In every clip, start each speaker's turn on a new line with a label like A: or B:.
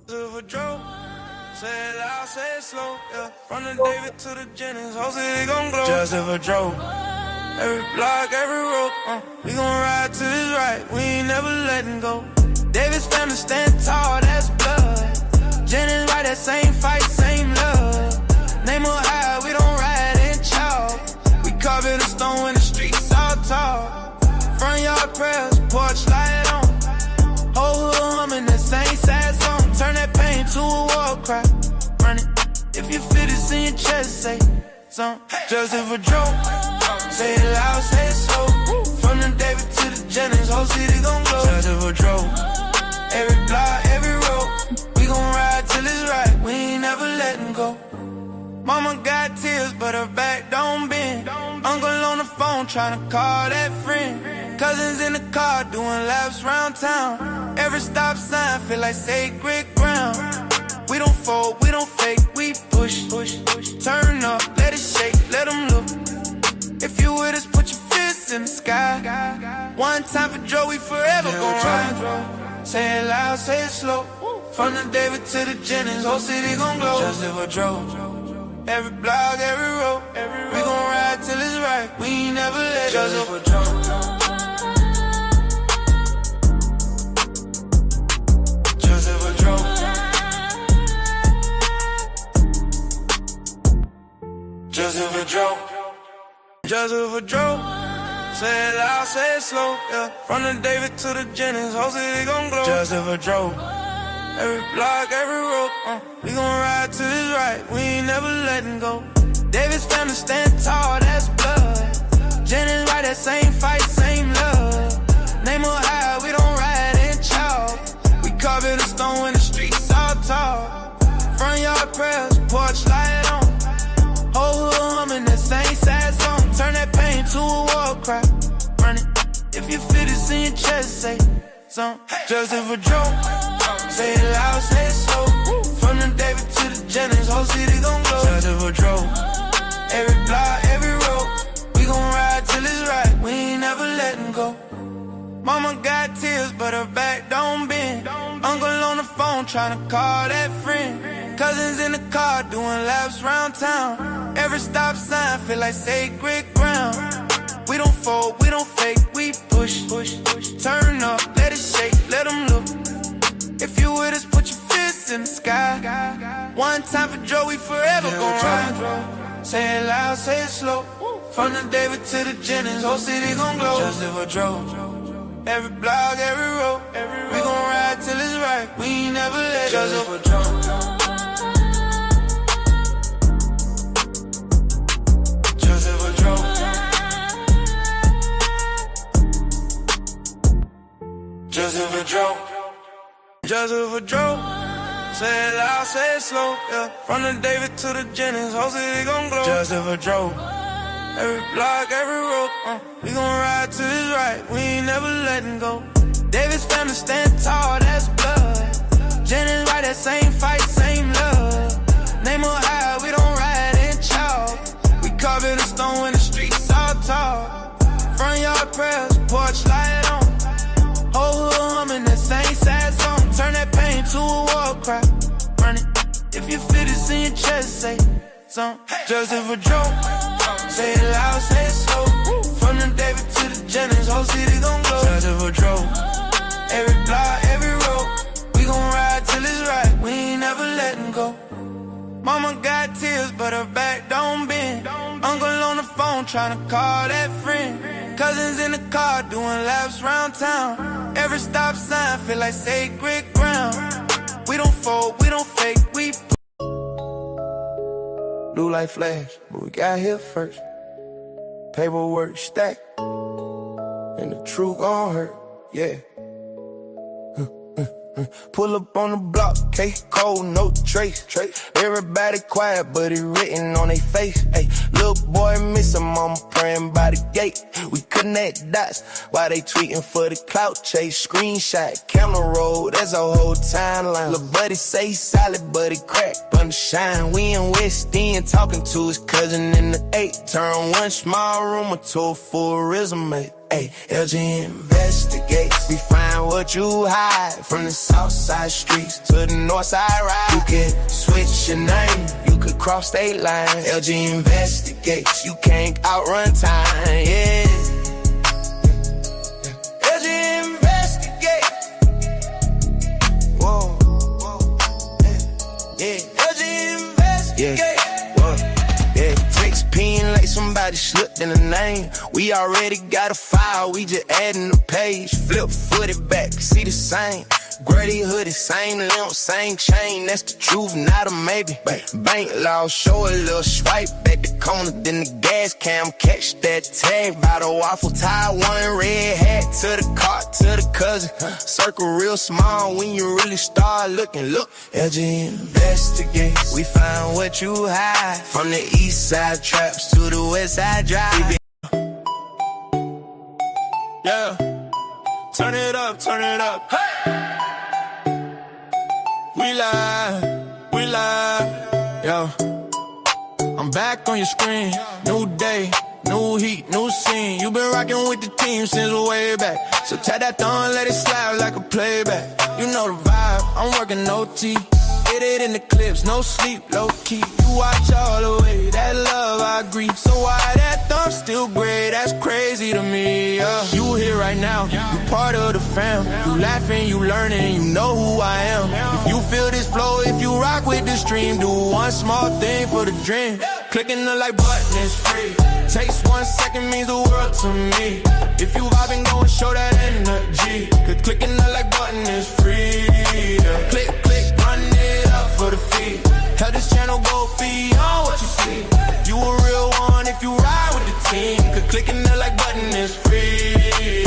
A: Say it loud, say it slow, yeah. From the David to the Jennings, whole city gon' glow. Just if a joke. Every block, every road, we gon' ride to this right. We ain't never letting go. David's family stand tall, that's blood. Jennings ride that same fight, same love. Name up high, we don't ride in chalk. We carve in the stone when the streets all tall. Front yard prayers, porch light on. Whole hood humming that same sad song. Turn that pain to a war cry. Run it. If you feel this in your chest, say something. Just if a joke. Say it loud, say it slow. From the David to the Jennings, whole city gon' glow. Just if a joke. Every block, every road, we gon' ride till it's right. We ain't never letting go. Mama got tears, but her back don't bend. Uncle on the phone tryna call that friend. Cousins in the car doing laps round town. Every stop sign feel like sacred ground. We don't fold, we don't fake, we push. Turn up, let it shake, let them look. If you with us, put your fists in the sky. One time for Joe, we forever gon' ride. Say it loud, say it slow. From the David to the Jennings, whole city gon' glow. Just if a drove. Every block, every road, we gon' ride till it's right. We ain't never let just if a drove. Just if a drove. Just if a drove. Just if a drove. Say it loud, say it slow, yeah. From the David to the Jennings, whole city gon' glow. Just if a drove. Every block, every road, we gon' ride till it's right. We ain't never letting go. David's family stand tall, that's blood. Jennings ride that same fight, same love. Name up high, we don't ride in chalk. We carve in the stone when the streets all tall. Front yard prayers, porch light on. Whole hood humming that same sad song. Turn that pain to a war cry. Run it. If you feel this in your chest, say something. Just if a joke. Say it loud, say it slow. From the David to the Jennings, whole city gon' glow. Just if a drove. Every block, every road, we gon' ride till it's right. We ain't never letting go. Mama got tears, but her back don't bend. Uncle on the phone tryna call that friend. Cousins in the car doing laps round town. Every stop sign feel like sacred ground. We don't fold, we don't fake, we push. Turn up, let it shake, let them look. If you with us, put your fists in the sky. One time for Joe, we forever gon' ride. Say it loud, say it slow. From the David to the Jennings, whole city gon' glow. Just if a drove. Every block, every road, we gon' ride till it's right. We ain't never let just if a drove. Just if a drove. Just if a drove. Just if a joke. Say it loud, say it slow, yeah. From the David to the Jennings, whole city gon' glow. Just if a joke. Every block, every road, we gon' ride till it's right. We ain't never letting go. David's family stand tall, that's blood. Jennings ride that same fight, same love. Name up high, we don't ride in chalk. We carve in the stone when the streets all tall. Front yard prayers, porch light on. Whole hood humming that same sad song. Turn that pain to a war cry. Run it. If you feel this in your chest, say something. Just if a joke. Say it loud, say it slow. From the David to the Jennings, whole city gon' glow. Just if a joke. Every block, every road, we gon' ride till it's right. We ain't never letting go. Mama got tears, but her back don't bend. Uncle on the phone tryna call that friend. Cousins in the car doing laps round town. Every stop sign feel like sacred ground. We don't fold, we don't fake, we blue light flash, but we got here first. Paperwork stacked, and the truth gon' hurt, yeah. Pull up on the block, case cold, no trace. Everybody quiet, but it written on their face. Hey, little boy miss him, mama praying by the gate. We connect dots while they tweeting for the clout chase. Screenshot, camera roll, that's a whole timeline. Lil' buddy say solid, but it crack on the shine. We in West End talking to his cousin in the 8. Turn one small rumor to a full resume. Ay, LG investigates. We find what you hide from the south side streets to the north side ride. You can switch your name, you could cross state lines. LG investigates. You can't outrun time, yeah. LG investigates. Whoa, whoa, yeah. LG investigates. Yeah. Yeah, text pin like somebody slipped in the name. We already got a file, we just adding the page. Flip footed back, see the same. Grady hoodie, same limp, same chain. That's the truth, not a maybe. Bank law, show a little swipe at the corner, then the gas cam catch that tag. By the waffle tie, one red hat to the car, to the cousin. Circle real small when you really start looking. Look, LG investigates. We find what you hide from the east side traps to the west side drive. Yeah, turn it up, turn it up. Hey! We live, yo. I'm back on your screen, new day, new heat, new scene. You been rocking with the team since way back. So tap that thumb, let it slide like a playback. You know the vibe, I'm working OT. Hit it in the clips, no sleep, low key. You watch all the way, that love I agree. So why that thumb still gray? That's crazy to me, yeah. You here right now, you part of the fam. You laughing, you learning, you know who I am. If you feel this flow, if you rock with the stream, do one small thing for the dream. Clicking the like button is free. Takes 1 second, means the world to me. If you vibing, go and show that energy. Cause clicking the like button is free, yeah. Click, click, run it up for the feed. Help this channel go beyond what you see. You a real one if you ride with the team. Cause clicking the like button is free,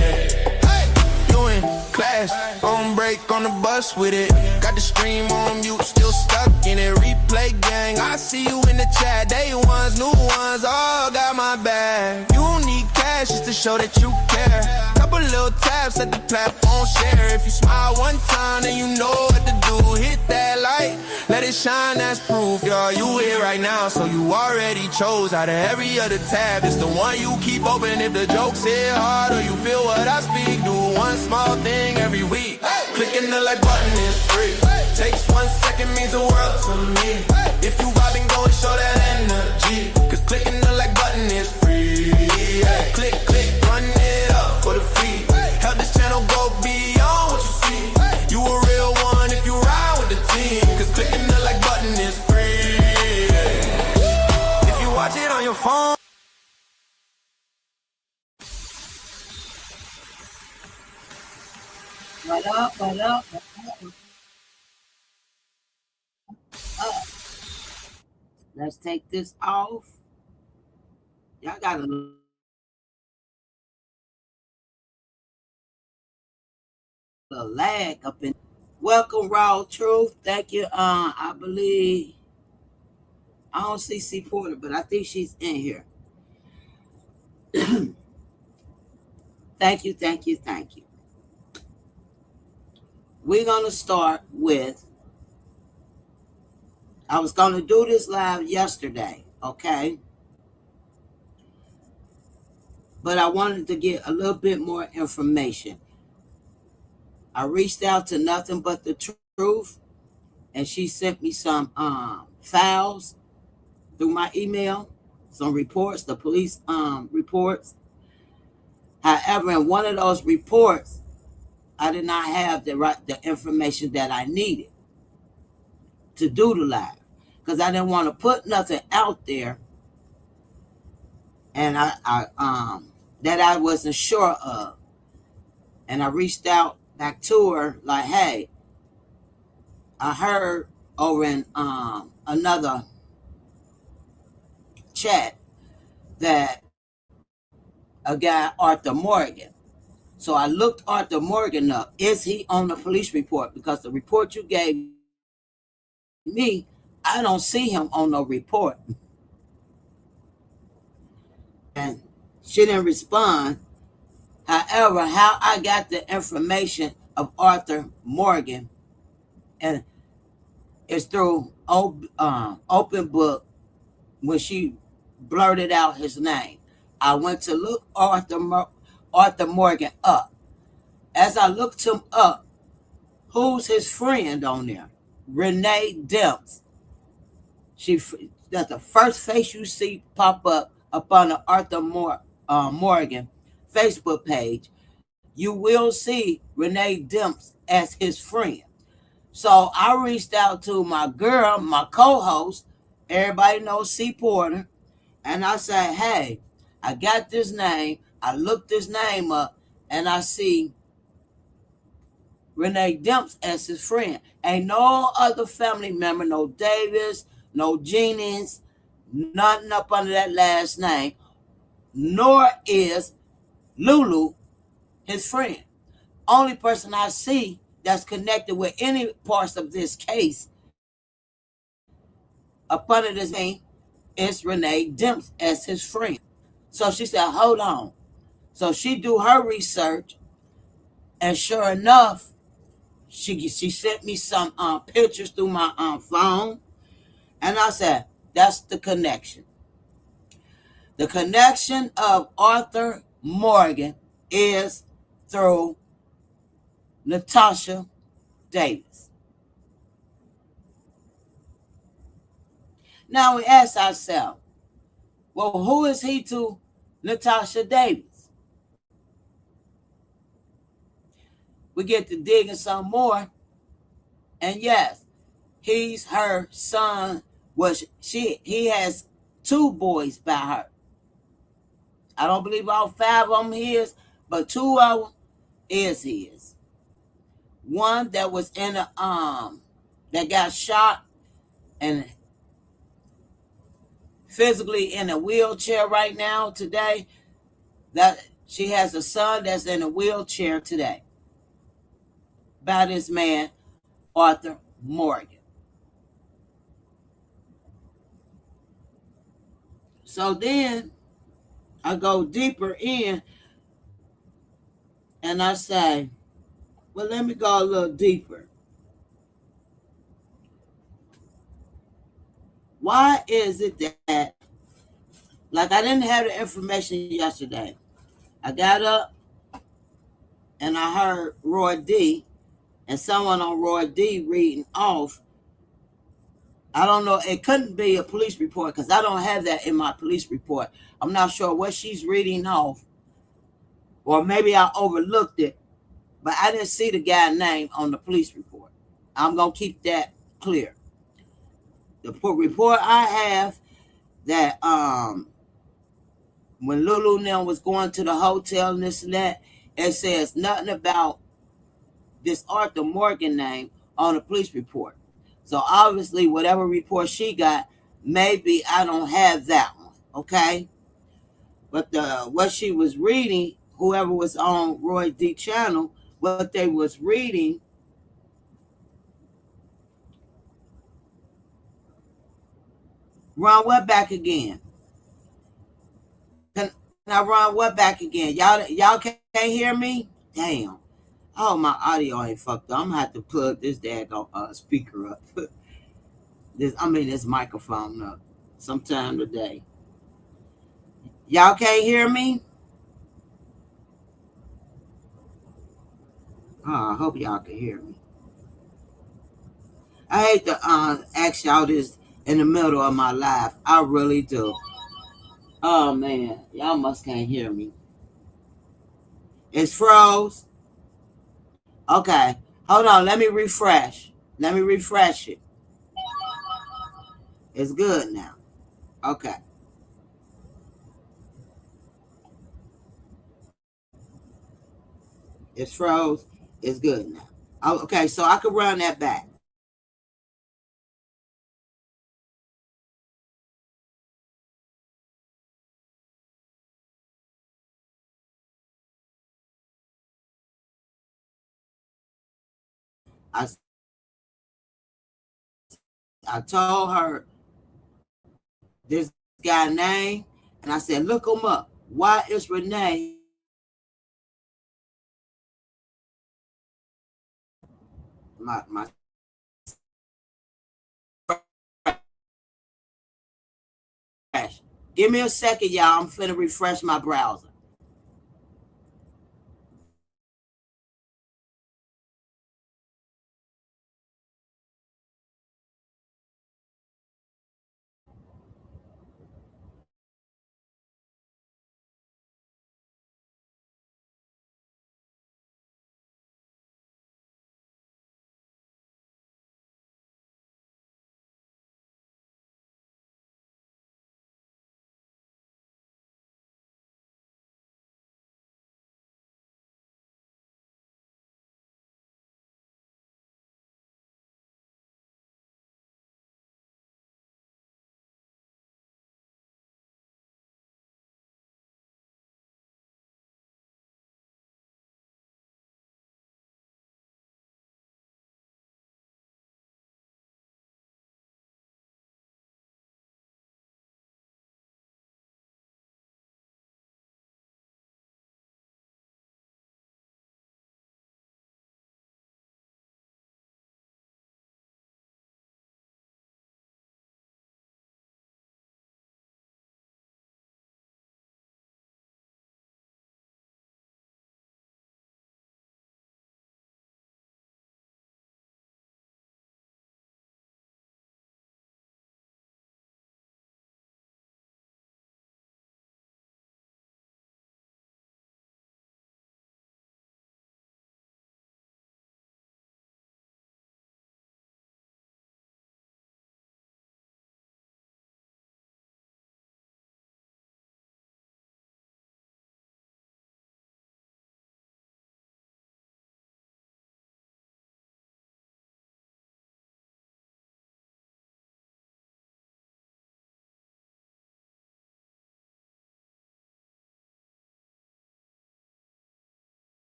A: yeah. Hey, you in class, on break on the bus with it. Got the stream on mute, still stuck in it. Replay gang, I see you in the chat. Day ones, new ones, all got my back. You need cash just to show that you care. Couple little taps at the platform share. If you smile one time, then you know what to do. Hit that light, let it shine, that's proof. Y'all, you here right now, so you already chose. Out of every other tab, it's the one you keep open. If the jokes hit hard or you feel what I speak, do one small thing every week. Clicking the like button is free. Takes 1 second, means the world to me. If you vibing, go and show that energy. Cause clicking the like button is free, yeah. Click, click, run it up for the feed. Help this channel go beyond what you see. You a real one if you ride with the team. Cause clicking the like button is free, yeah. If you watch it on your phone.
B: What up, what up, what up? Let's take this off. Y'all got a little lag up in. Welcome, Raw Truth. Thank you. I believe I don't see C Porter, but I think she's in here. Thank you, thank you, thank you. We're gonna start with. I was gonna do this live yesterday, okay? But I wanted to get a little bit more information. I reached out to Nothing But the Truth, and she sent me some files through my email, some reports, the police reports. However, in one of those reports, I did not have the information that I needed to do the live, because I didn't want to put nothing out there, and I that I wasn't sure of. And I reached out back to her like, hey, I heard over in another chat that a guy, Arthur Morgan. So I looked Arthur Morgan up. Is he on the police report? Because the report you gave me, I don't see him on no report. And she didn't respond. However, how I got the information of Arthur Morgan, and it's through Open Book when she blurted out his name. I went to look Arthur Arthur Morgan up. As I looked him up, who's his friend on there? Renee Demps. That's the first face you see pop up on the Arthur Morgan Facebook page. You will see Renee Demps as his friend. So I reached out to my girl, my co-host, everybody knows C. Porter, and I said, hey, I got this name. I looked this name up, and I see Renee Demps as his friend. Ain't no other family member, no Davis, no Jennings, nothing up under that last name, nor is Lulu his friend. Only person I see that's connected with any parts of this case up under this name is Renee Demps as his friend. So she said, hold on. So she do her research, and sure enough, she sent me some pictures through my phone, and I said, that's the connection. The connection of Arthur Morgan is through Natasha Davis. Now we ask ourselves, well, who is he to Natasha Davis? We get to digging some more, and yes, he's her son. He has 2 boys by her. I don't believe all 5 of them his, but 2 of them is his. One that was in a that got shot and physically in a wheelchair right now today. That she has a son that's in a wheelchair today by this man, Arthur Morgan. So then I go deeper in and I say, well, let me go a little deeper. Why is it that, like, I didn't have the information yesterday? I got up and I heard Roy D and someone on Roy D reading off. I don't know. It couldn't be a police report because I don't have that in my police report. I'm not sure what she's reading off, or maybe I overlooked it, but I didn't see the guy's name on the police report. I'm going to keep that clear. The report I have that when Lulu now was going to the hotel and this and that, it says nothing about this Arthur Morgan name on the police report. So obviously, whatever report she got, maybe I don't have that one, okay? But what she was reading, whoever was on Roy D channel, what they was reading, run what back again? Can I run what back again? Y'all can't hear me? Damn. Oh, my audio ain't fucked up. I'm gonna have to plug this daggone speaker up. This microphone up sometime today. Y'all can't hear me? Oh, I hope y'all can hear me. I hate to ask y'all this in the middle of my life. I really do. Oh man, y'all must can't hear me. It's froze. Okay, hold on. Let me refresh. Let me refresh it. It's good now. Okay. It's froze. It's good now. Okay, so I can run that back. I I told her this guy name, and I said, look him up. Why is Renee my crash? Give me a second, y'all. I'm finna refresh my browser.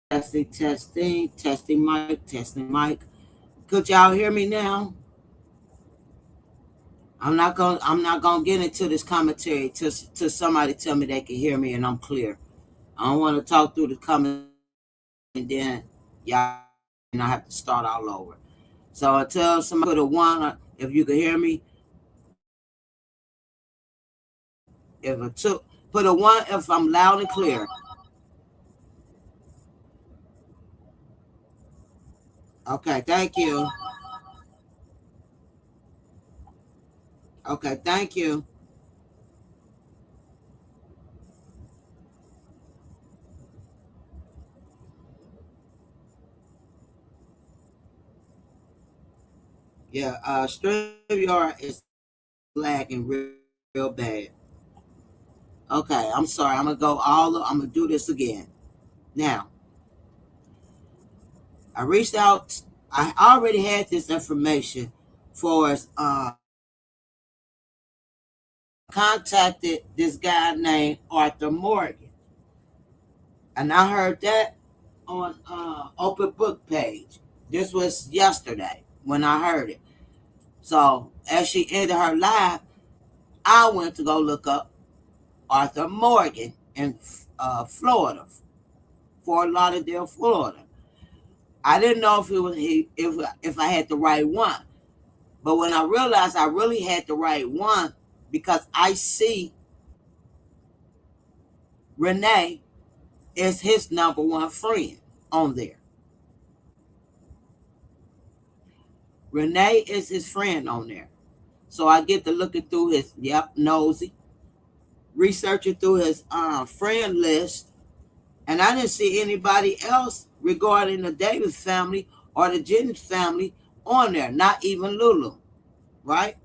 B: testing mic, testing mic. Could y'all hear me now? I'm not gonna get into this commentary till somebody tell me they can hear me and I'm clear. I don't want to talk through the comment and then y'all and I have to start all over. So until somebody put a one, if you can hear me, if a two, put a one if I'm loud and clear. Okay, thank you. Okay, thank you. Yeah, StreamYard is lagging real bad. Okay, I'm sorry. I'm gonna do this again. Now, I reached out. I already had this information for us. Contacted this guy named Arthur Morgan, and I heard that on Open Book page. This was yesterday when I heard it. So as she ended her live, I went to go look up Arthur Morgan in Florida, Fort Lauderdale, Florida. I didn't know if it was if I had the right one, but when I realized I really had the right one, because I see Renee is his number one friend on there. Renee is his friend on there. So I get to looking through his, nosy, researching through his friend list, and I didn't see anybody else regarding the Davis family or the Jennings family on there. Not even Lulu, right?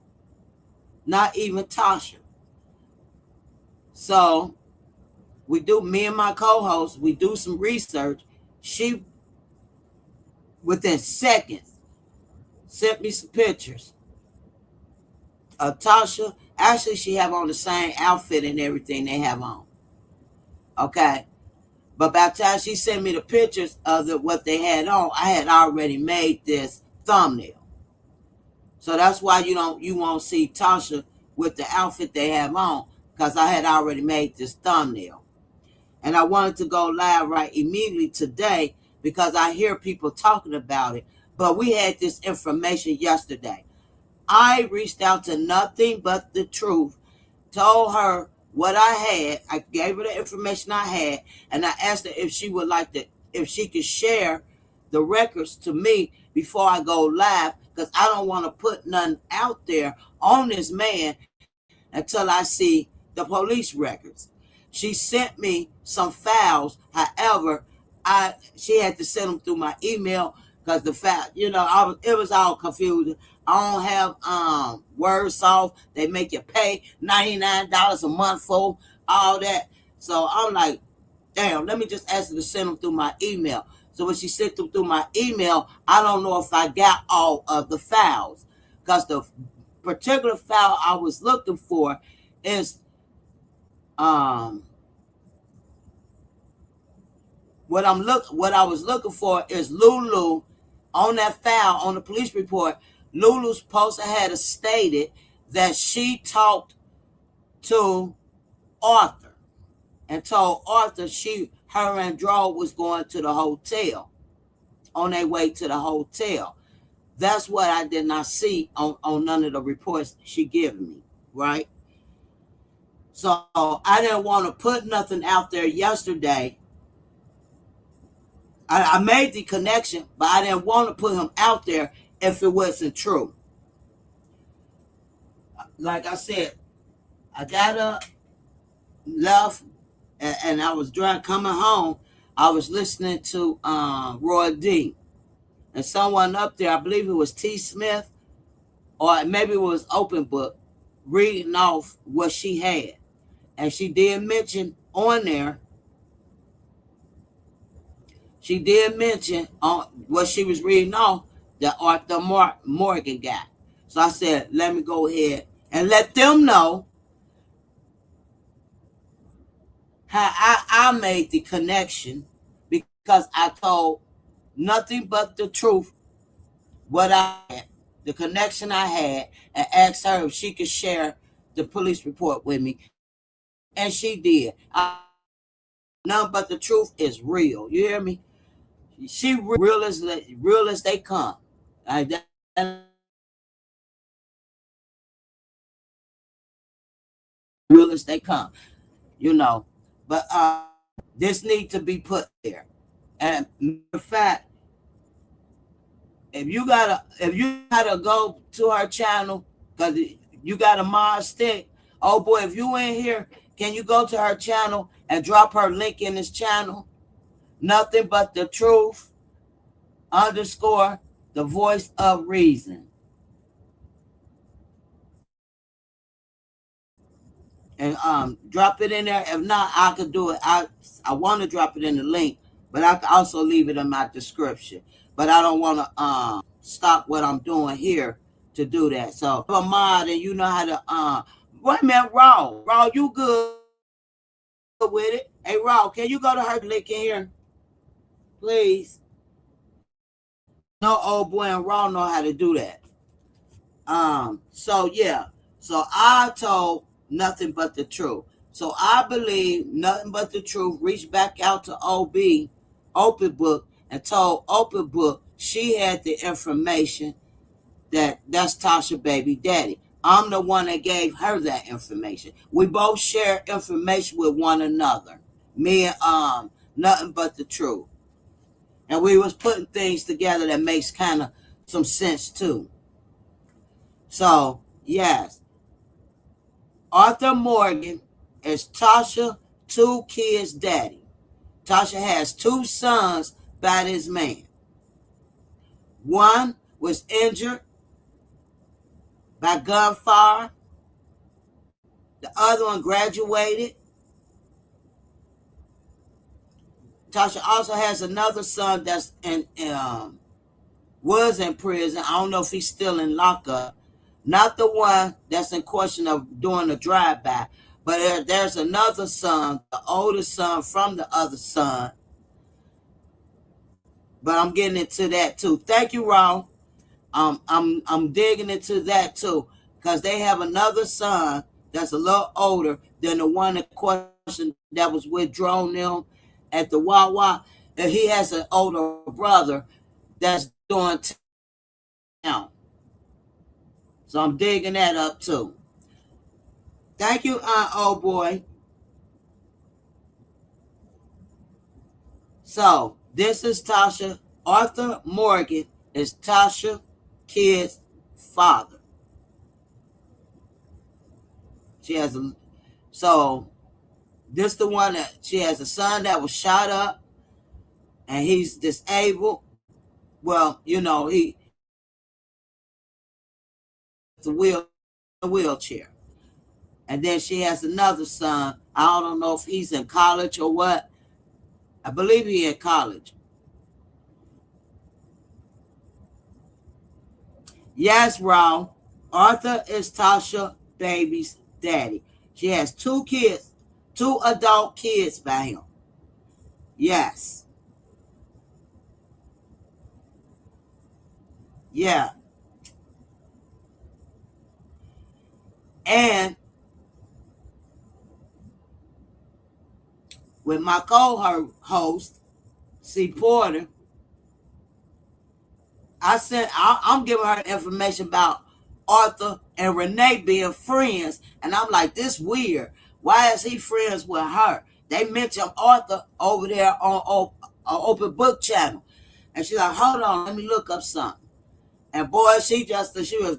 B: Not even Tasha. So me and my co-host, we do some research. She, within seconds, sent me some pictures of Tasha. Actually, she have on the same outfit and everything they have on. Okay. But by the time she sent me the pictures of what they had on, I had already made this thumbnail. So that's why you won't see Tasha with the outfit they have on, because I had already made this thumbnail. And I wanted to go live right immediately today because I hear people talking about it. But we had this information yesterday. I reached out to Nothing But the Truth, told her what I had. I gave her the information I had, and I asked her if she would like to, if she could share the records to me before I go live, because I don't want to put nothing out there on this man until I see the police records. She sent me some files. However, she had to send them through my email because the file, it was all confusing. I don't have WordSoft. They make you pay $99 a month for all that. So I'm like, damn, let me just ask her to send them through my email. So when she sent them through my email, I don't know if I got all of the files, because the particular file I was looking for is what I was looking for is Lulu. On that file, on the police report, Lulu's supposed to have stated that she talked to Arthur and told Arthur her and Drew was going to the hotel, on their way to the hotel. That's what I did not see on none of the reports she gave me, right? So I didn't want to put nothing out there yesterday. I made the connection, but I didn't want to put him out there if it wasn't true. Like I said, I got up, left, and I was coming home. I was listening to Roy D. And someone up there, I believe it was T. Smith, or maybe it was Open Book, reading off what she had. And she did mention on there, on what she was reading off, the Arthur Morgan guy. So I said, let me go ahead and let them know how I made the connection, because I told nothing but the truth, what I had, the connection I had, and asked her if she could share the police report with me. And she did. Nothing but the truth is real. You hear me? She real as they come. Real as they come. You know. But this needs to be put there. And matter of fact, if you gotta go to her channel, because you got a mod stick. Oh boy, if you in here, can you go to her channel and drop her link in this channel? Nothing but the truth _ the voice of reason. And drop it in there. If not, I could do it. I want to drop it in the link, but I could also leave it in my description. But I don't want to stop what I'm doing here to do that. So if I'm a mod and you know how to wait a minute, Raw, you good with it? Hey, Raw, can you go to her link in here, please? No, old boy and Raw know how to do that. So yeah. So I told nothing but the truth. So I believe nothing but the truth reached back out to Open Book, and told Open Book she had the information that's Tasha baby daddy. I'm the one that gave her that information. We both share information with one another. Me and nothing but the truth. And we was putting things together that makes kind of some sense too. So yes, Arthur Morgan is Tasha 2 kids daddy. Tasha has 2 sons by this man. One was injured by gunfire. The other one graduated. Tasha also has another son that's was in prison. I don't know if he's still in lockup. Not the one that's in question of doing a drive-by, but there's another son, the oldest son from the other son. But I'm getting into that too. Thank you, Ron. I'm digging into that too, because they have another son that's a little older than the one in question that was with Drone them at the Wawa. And he has an older brother that's doing now. So I'm digging that up too. Thank you, old boy. So this is Tasha. Arthur Morgan is Tasha kid's father. She has so this the one that she has a son that was shot up and he's disabled. Well, you know, he the wheelchair. And then she has another son. I don't know if he's in college or what. I believe he's in college. Yes, Ron. Arthur is Tasha baby's daddy. She has 2 kids, 2 adult kids by him. Yes. Yeah. And with my co-host, C. Porter, I'm giving her information about Arthur and Renee being friends. And I'm like, this weird. Why is he friends with her? They mentioned Arthur over there on Open Book channel. And she's like, hold on, let me look up something. And boy, she was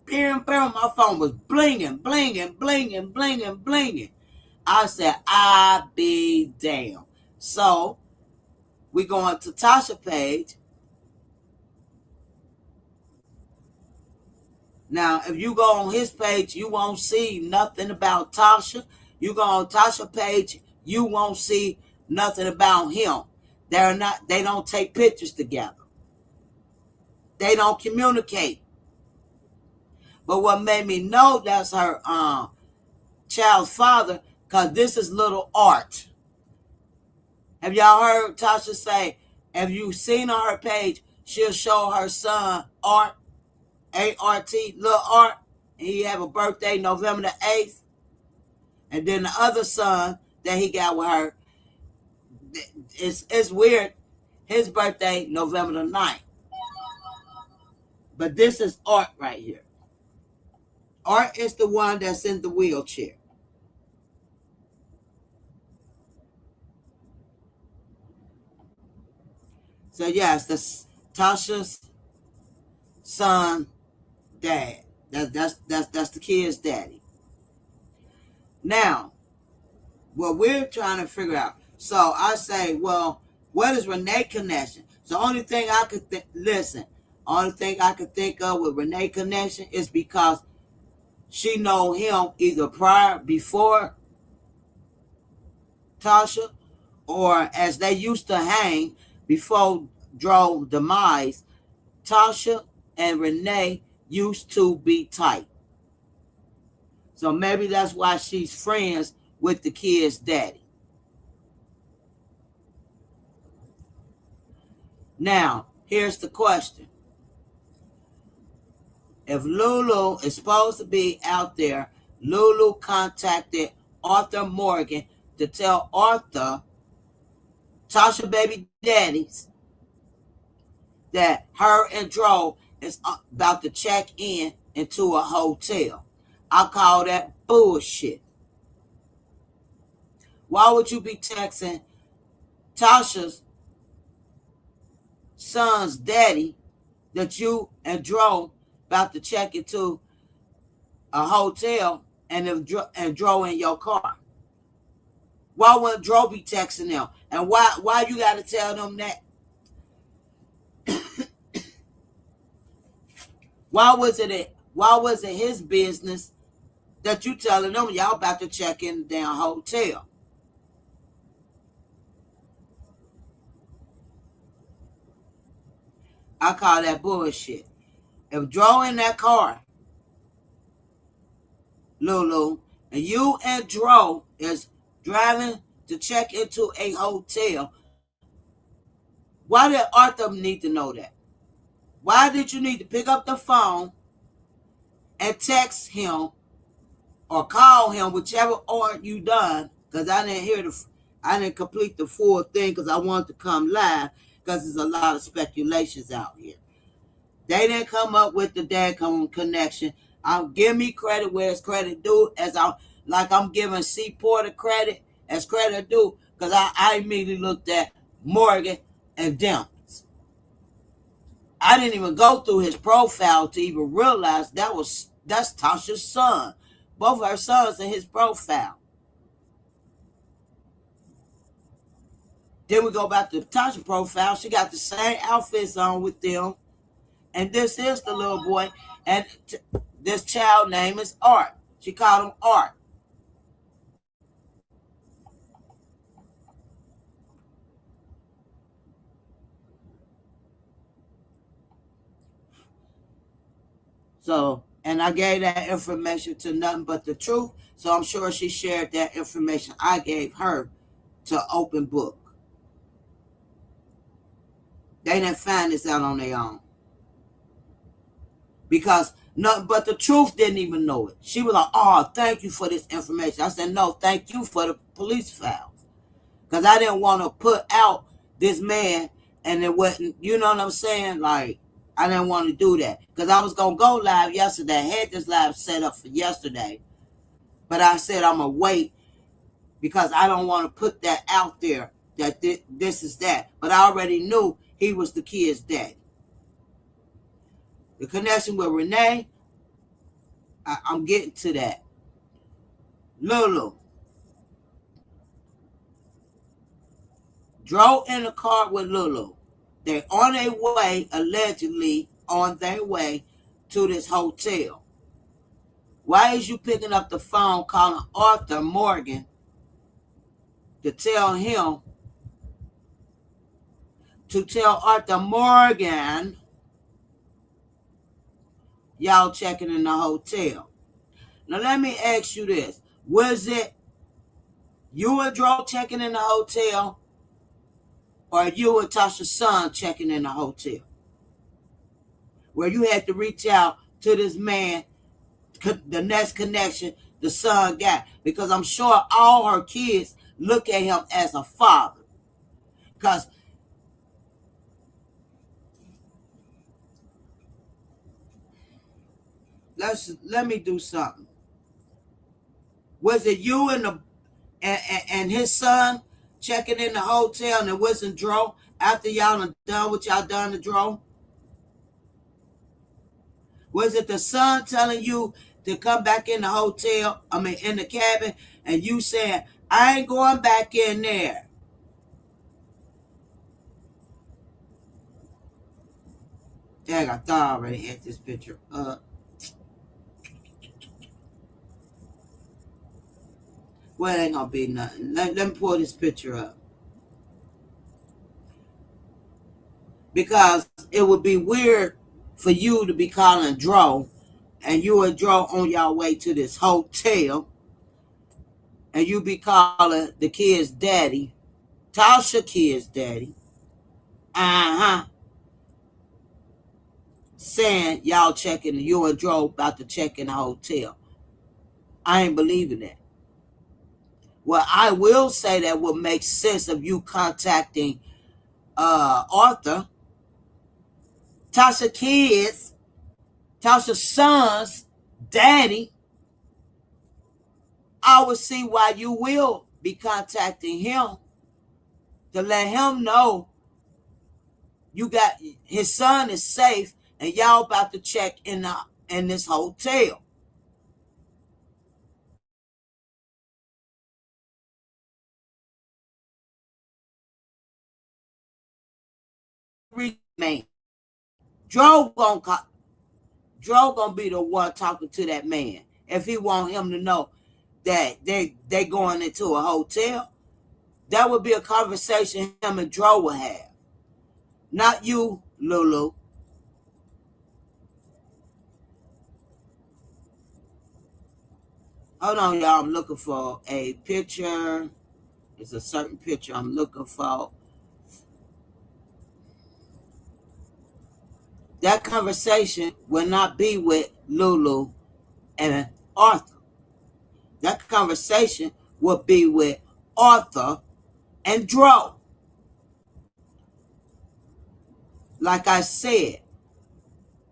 B: peering, my phone was blinging, blinging, blinging, blinging, blinging. I said, I be damn. So we going to Tasha page. Now, if you go on his page, you won't see nothing about Tasha. You go on Tasha page, you won't see nothing about him. They don't take pictures together. They don't communicate. But what made me know that's her child's father, because this is little Art. Have y'all heard Tasha say, have you seen on her page, she'll show her son Art, A-R-T, little Art, and he have a birthday November the 8th. And then the other son that he got with her, it's weird, his birthday November the 9th. But this is Art right here. Art is the one that's in the wheelchair. So yes, that's Tasha's son, dad. That's the kid's daddy. Now, what we're trying to figure out. So I say, well, what is Renee connection? So the only thing I could only thing I could think of with Renee connection is because she know him either before Tasha, or as they used to hang before Dro demise. Tasha and Renee used to be tight. So maybe that's why she's friends with the kid's daddy. Now, here's the question. If Lulu is supposed to be out there, Lulu contacted Arthur Morgan to tell Arthur, Tasha baby daddies, that her and Dro is about to check in into a hotel. I call that bullshit. Why would you be texting Tasha's son's daddy that you and Dro about to check into a hotel and Dro in your car? Why wouldn't Dro be texting them? And why you got to tell them that? Why was it his business that you telling them y'all about to check in the damn hotel? I call that bullshit. If Dro in that car, Lulu, and you and Dro is driving to check into a hotel, why did Arthur need to know that? Why did you need to pick up the phone and text him or call him, whichever order you done? Because I didn't complete the full thing because I wanted to come live because there's a lot of speculations out here. They didn't come up with the daggone connection. Give me credit where it's credit due, I'm giving C Porter credit as credit due, because I immediately looked at Morgan and Demons. I didn't even go through his profile to even realize that's Tasha's son. Both her sons in his profile. Then we go back to Tasha's profile. She got the same outfits on with them. And this is the little boy. And this child name is Art. She called him Art. So, and I gave that information to Nothing But the Truth. So I'm sure she shared that information I gave her to Open Book. They didn't find this out on their own. Because Nothing But the Truth didn't even know it. She was like, oh, thank you for this information. I said, no, thank you for the police files. Because I didn't want to put out this man and it wasn't, you know what I'm saying? Like, I didn't want to do that. Because I was going to go live yesterday. I had this live set up for yesterday. But I said I'm going to wait because I don't want to put that out there that this is that. But I already knew he was the kid's daddy. The connection with Renee, I'm getting to that. Lulu. Drove in the car with Lulu. They're on their way, allegedly on their way to this hotel. Why is you picking up the phone calling Arthur Morgan to tell Arthur Morgan y'all checking in the hotel? Now let me ask you this. Was it you and Dro checking in the hotel, or you and Tasha's son checking in the hotel, where you had to reach out to this man, the next connection the son got, because I'm sure all her kids look at him as a father. Because let me do something. Was it you and his son checking in the hotel, and it wasn't Dro after y'all done what y'all done to Dro? Was it the son telling you to come back in the hotel, in the cabin, and you said, I ain't going back in there? Dang, I thought I already had this picture up. Well, it ain't gonna be nothing. Let me pull this picture up. Because it would be weird for you to be calling Dro, and you and Dro on your way to this hotel, and you be calling the kid's daddy, Tasha kid's daddy, saying y'all checking, you and Dro about to check in the hotel. I ain't believing that. Well, I will say that would make sense of you contacting Arthur, Tasha kids, Tasha's son's daddy. I would see why you will be contacting him to let him know you got his son is safe and y'all about to check in this hotel. Man, Dro gonna be the one talking to that man if he want him to know that they going into a hotel. That would be a conversation him and Dro would have, not you, Lulu. Hold on, y'all. I'm looking for a picture. It's a certain picture I'm looking for. That conversation will not be with Lulu and Arthur. That conversation will be with Arthur and Dro. Like I said,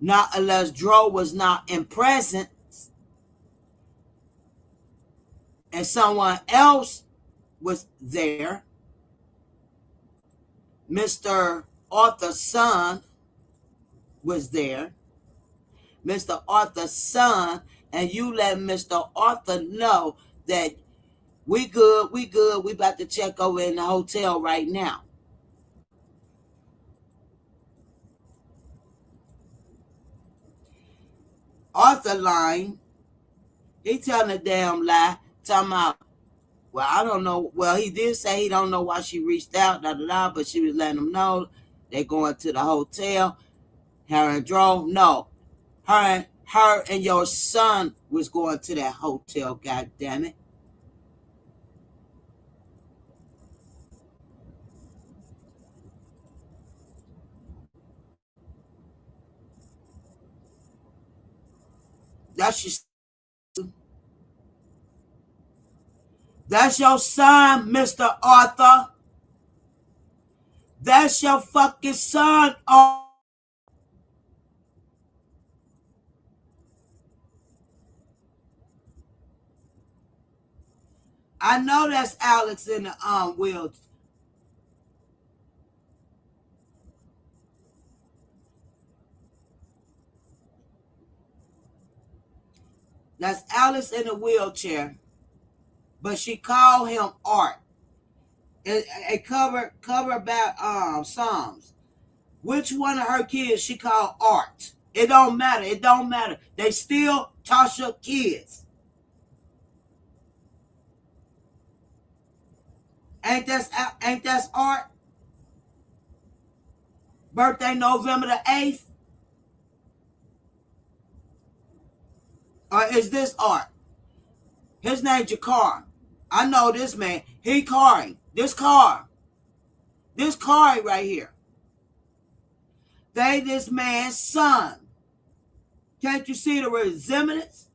B: not unless Dro was not in presence and someone else was there. Mr. Arthur's son was there. Mr. Arthur's son, and you let Mr. Arthur know that we good, we about to check over in the hotel right now. Arthur lying. He telling a damn lie, talking about, well, I don't know. Well, he did say he don't know why she reached out, but she was letting him know they going to the hotel. Her and Dro, no. Her and your son was going to that hotel, God damn it. That's your son, Mr. Arthur. That's your fucking son. I know that's Alex in the wheel. That's Alice in a wheelchair, but she called him Art. It cover about Psalms. Which one of her kids she called Art? It don't matter. It don't matter. They still Tasha kids. Ain't that's Art? Birthday November the 8th? Or is this Art? His name Jakar. I know this man. He carring. This car. This card right here. They this man's son. Can't you see the resemblance?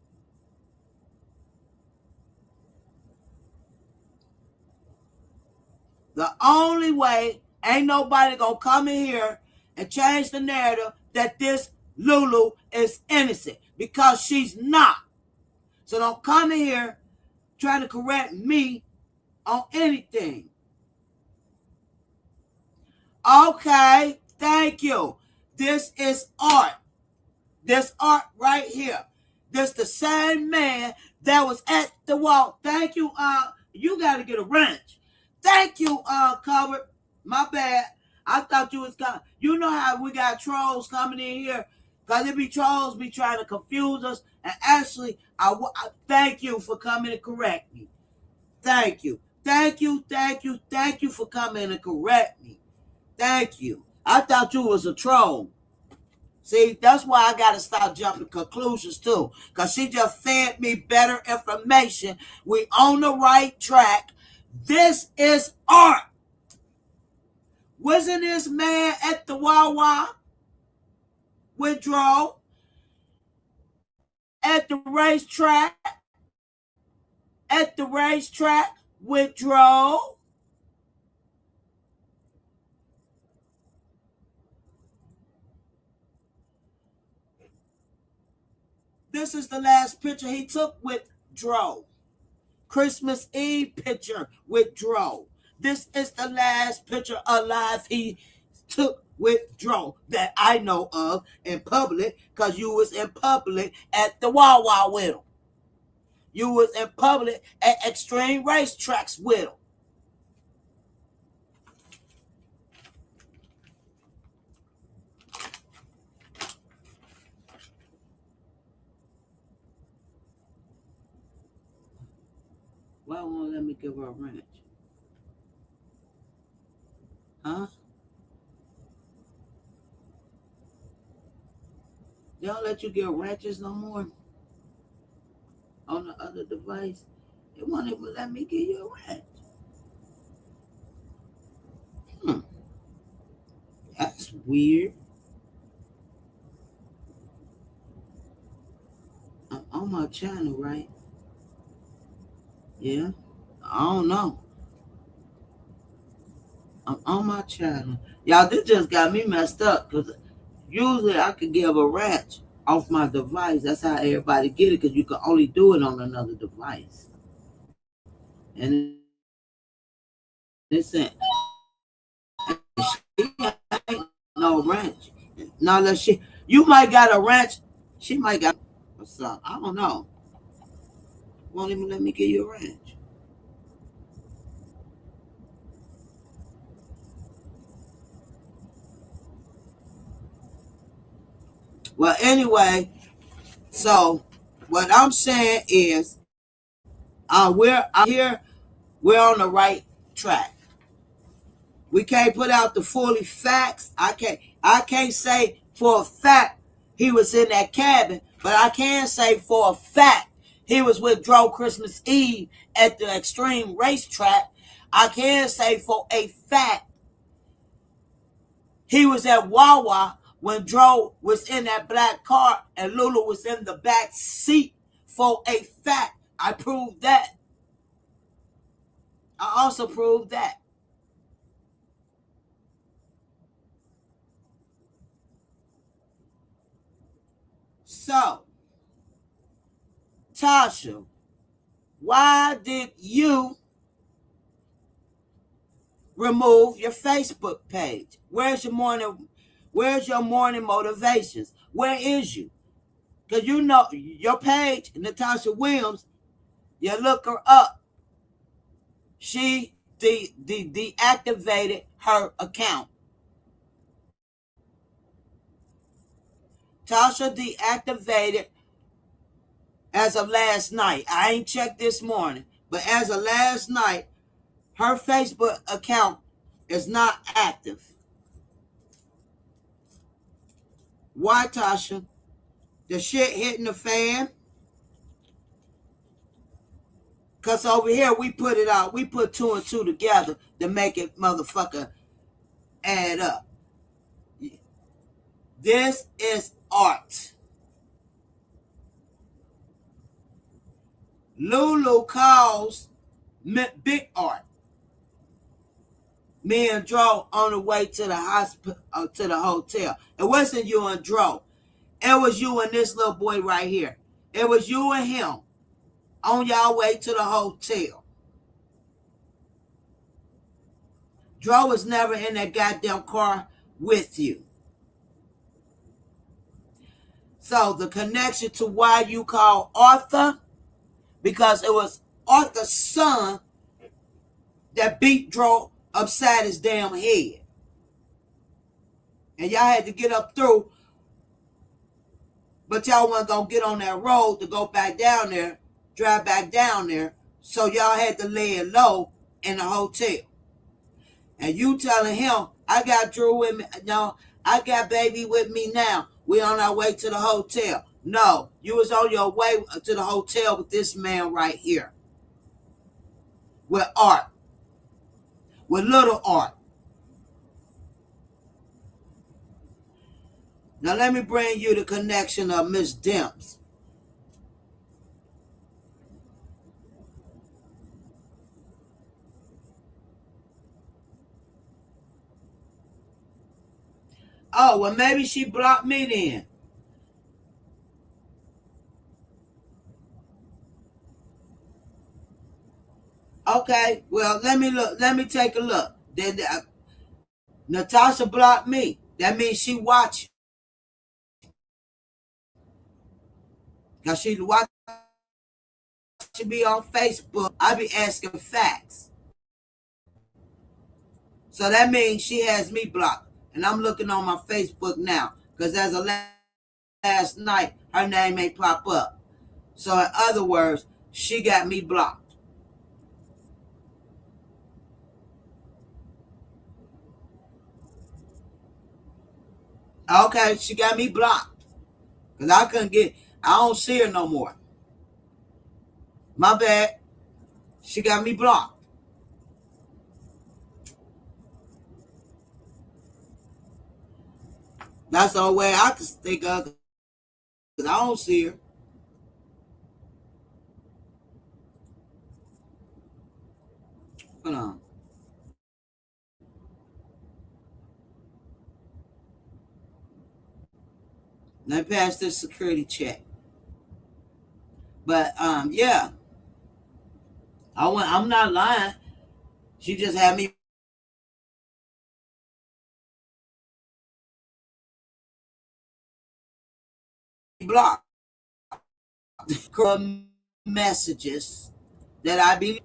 B: The only way, ain't nobody gonna come in here and change the narrative that this Lulu is innocent, because she's not. So don't come in here trying to correct me on anything. Okay, thank you. This is art. This art right here. This the same man that was at the wall. Thank you. You gotta get a wrench. Thank you, Covered. My bad. I thought you was coming. You know how we got trolls coming in here, cause it be trolls be trying to confuse us. And actually, I thank you for coming to correct me. Thank you. Thank you. Thank you. Thank you for coming to correct me. Thank you. I thought you was a troll. See, that's why I got to stop jumping conclusions too, because she just fed me better information. We on the right track. This is art. Wasn't this man at the Wawa with Dro at the racetrack? At the racetrack with Dro? This is the last picture he took with Dro. Christmas Eve picture with Dro. This is the last picture alive he took with Dro that I know of in public, because you was in public at the Wawa with him. You was in public at extreme racetracks with him. Why won't let me give her a wrench? Huh? They don't let you get wrenches no more on the other device. They won't even let me give you a wrench. That's weird. I'm on my channel, right? Yeah. I don't know. I'm on my channel. Y'all, this just got me messed up, because usually I could give a wrench off my device. That's how everybody get it, because you can only do it on another device. And it said, she ain't no wrench. Now unless you might got a wrench. She might got what's up. I don't know. Won't even let me give you a wrench. Well, anyway, so what I'm saying is, we're here. We're on the right track. We can't put out the fully facts. I can't say for a fact he was in that cabin, but I can say for a fact he was with Dro Christmas Eve at the extreme racetrack. I can say for a fact he was at Wawa when Dro was in that black car and Lulu was in the back seat. For a fact, I proved that. I also proved that. So, Tasha, why did you remove your Facebook page? Where's your morning motivations? Where is you? Because you know your page, Natasha Williams, you look her up. She deactivated her account. Tasha deactivated as of last night. I ain't checked this morning, but as of last night, her Facebook account is not active. Why, Tasha? The shit hitting the fan? Because over here, we put it out. We put two and two together to make it motherfucker add up. This is art. Lulu calls big art. Me and Dro on the way to the hospital, to the hotel. It wasn't you and Dro. It was you and this little boy right here. It was you and him on y'all way to the hotel. Dro was never in that goddamn car with you. So the connection to why you call Arthur, because it was Arthur's son that beat Dro upside his damn head. And y'all had to get up through, but y'all wasn't going to get on that road to go back down there, drive back down there. So y'all had to lay it low in the hotel. And you telling him, I got Drew with me. No, I got baby with me now. We on our way to the hotel. No, you was on your way to the hotel with this man right here. With Art. With little Art. Now let me bring you the connection of Miss Demps. Oh, well, maybe she blocked me then. Okay, well, let me look. Let me take a look. Natasha blocked me. That means she watching. Because she watching me on Facebook. I be asking facts. So that means she has me blocked. And I'm looking on my Facebook now. Because as of last night, her name ain't pop up. So in other words, she got me blocked. Okay, she got me blocked. Because I don't see her no more. My bad. She got me blocked. That's the only way I can think of. Because I don't see her. Hold on. Let me pass this security check. But yeah. I'm not lying. She just had me blocked. Messages that I be.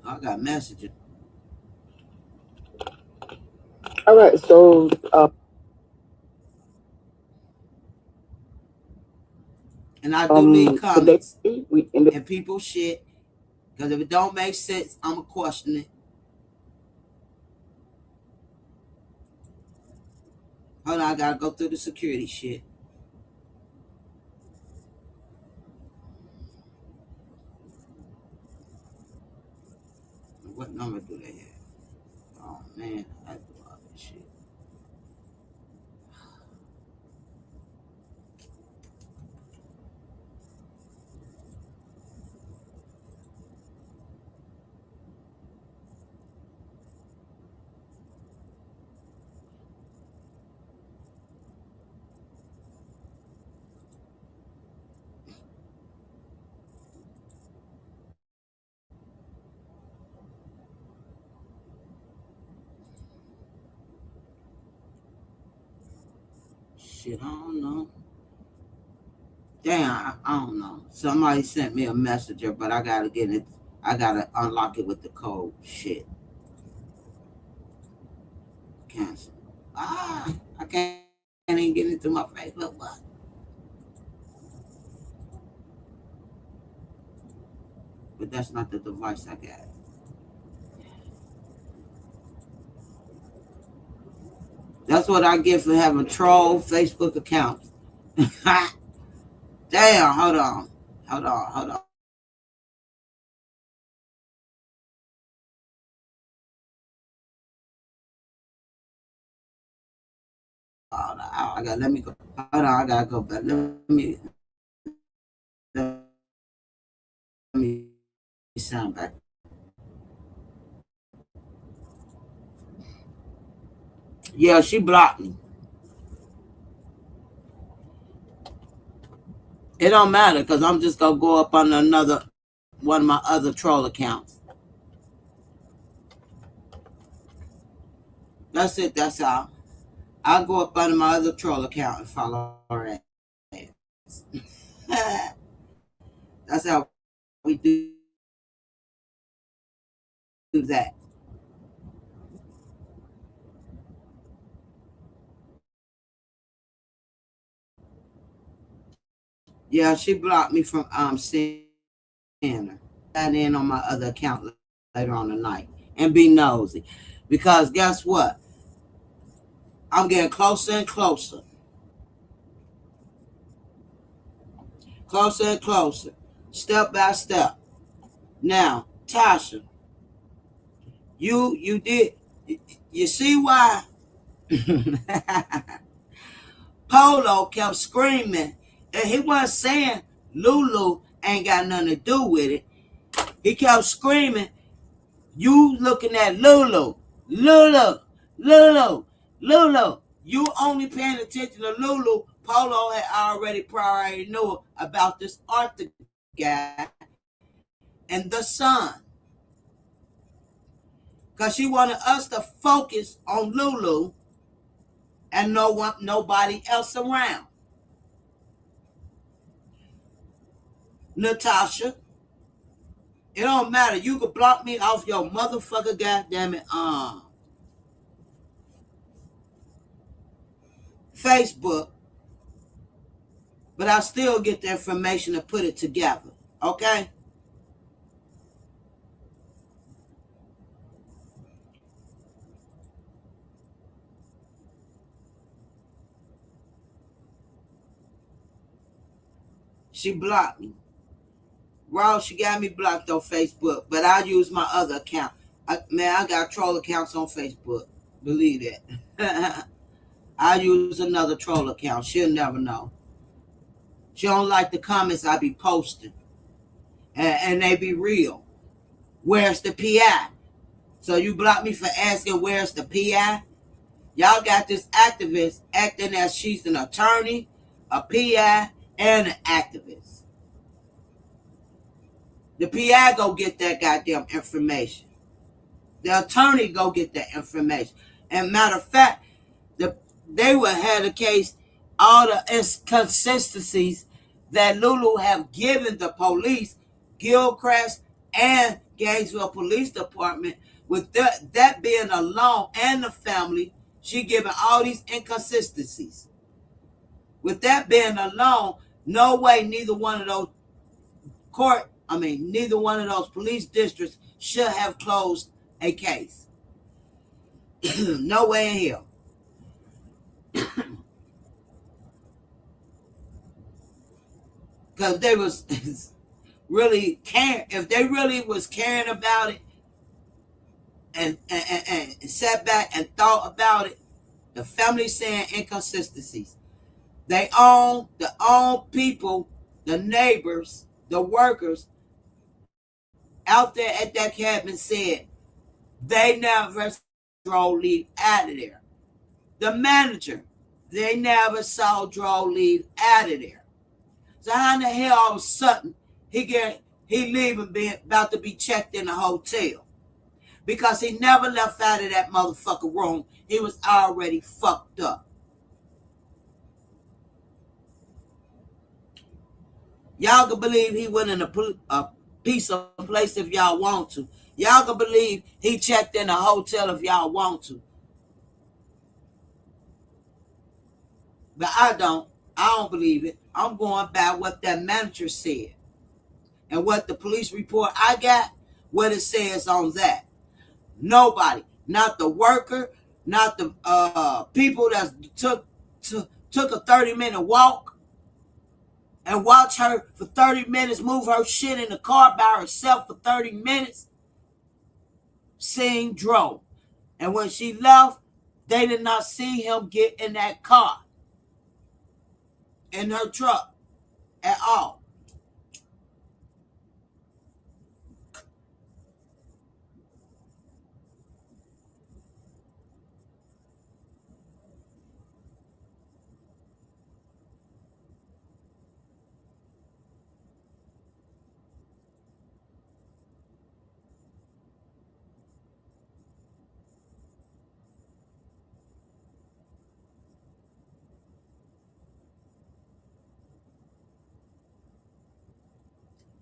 B: I got messages.
C: All right, so
B: and I do leave comments
C: today
B: and people shit. Because if it don't make sense, I'ma question it. Hold on, I gotta go through the security shit. What number do they have? Oh man, I do all this shit. Shit, I don't know. Damn, I don't know. Somebody sent me a messenger, but I gotta get it. I gotta unlock it with the code. Shit. Cancel. I can't even get into my Facebook. What? But that's not the device I got. That's what I get for having troll Facebook accounts. Damn, hold on. Hold on, hold on. I got. Let me go. Hold on, I gotta go back. Let me sound back. Yeah, she blocked me. It don't matter because I'm just gonna go up on another one of my other troll accounts. That's it. That's all. I'll go up under my other troll account and follow her ass. That's how we do that. Yeah, she blocked me from seeing her. Add in on my other account later on tonight and be nosy. Because guess what? I'm getting closer and closer. Closer and closer. Step by step. Now, Tasha, you did you see why Polo kept screaming and he wasn't saying Lulu ain't got nothing to do with it. He kept screaming, you looking at Lulu, Lulu, Lulu, Lulu. You only paying attention to Lulu. Polo had already knew about this Arthur guy and the son. Because she wanted us to focus on Lulu and nobody else around. Natasha, it don't matter. You could block me off your motherfucker goddamn it Facebook, but I still get the information to put it together. Okay? She blocked me. Raw, she got me blocked on Facebook, but I use my other account. I got troll accounts on Facebook. Believe that. I use another troll account. She'll never know. She don't like the comments I be posting. And they be real. Where's the PI? So you block me for asking where's the PI? Y'all got this activist acting as she's an attorney, a PI, and an activist. The PI go get that goddamn information. The attorney go get that information. And matter of fact, they would have the case, all the inconsistencies that Lulu have given the police, Gilchrist and Gainesville Police Department, with that being alone and the family, she giving all these inconsistencies. With that being alone, no way neither one of those neither one of those police districts should have closed a case. No way in hell. Because they was really caring. If they really was caring about it and sat back and thought about it, the family saying inconsistencies. They own the own people, the neighbors, the workers out there at that cabin said they never Dro leave out of there. The manager, they never saw Dro leave out of there. So how in the hell all of a sudden he leaving being about to be checked in a hotel? Because he never left out of that motherfucker room. He was already fucked up. Y'all can believe he went in a piece of place if y'all want to. Y'all can believe he checked in a hotel if y'all want to. But I don't. I don't believe it. I'm going by what that manager said. And what the police report I got, what it says on that. Nobody, not the worker, not the people that took a 30-minute walk and watch her for 30 minutes move her shit in the car by herself for 30 minutes, seeing Dro. And when she left, they did not see him get in that car, in her truck, at all.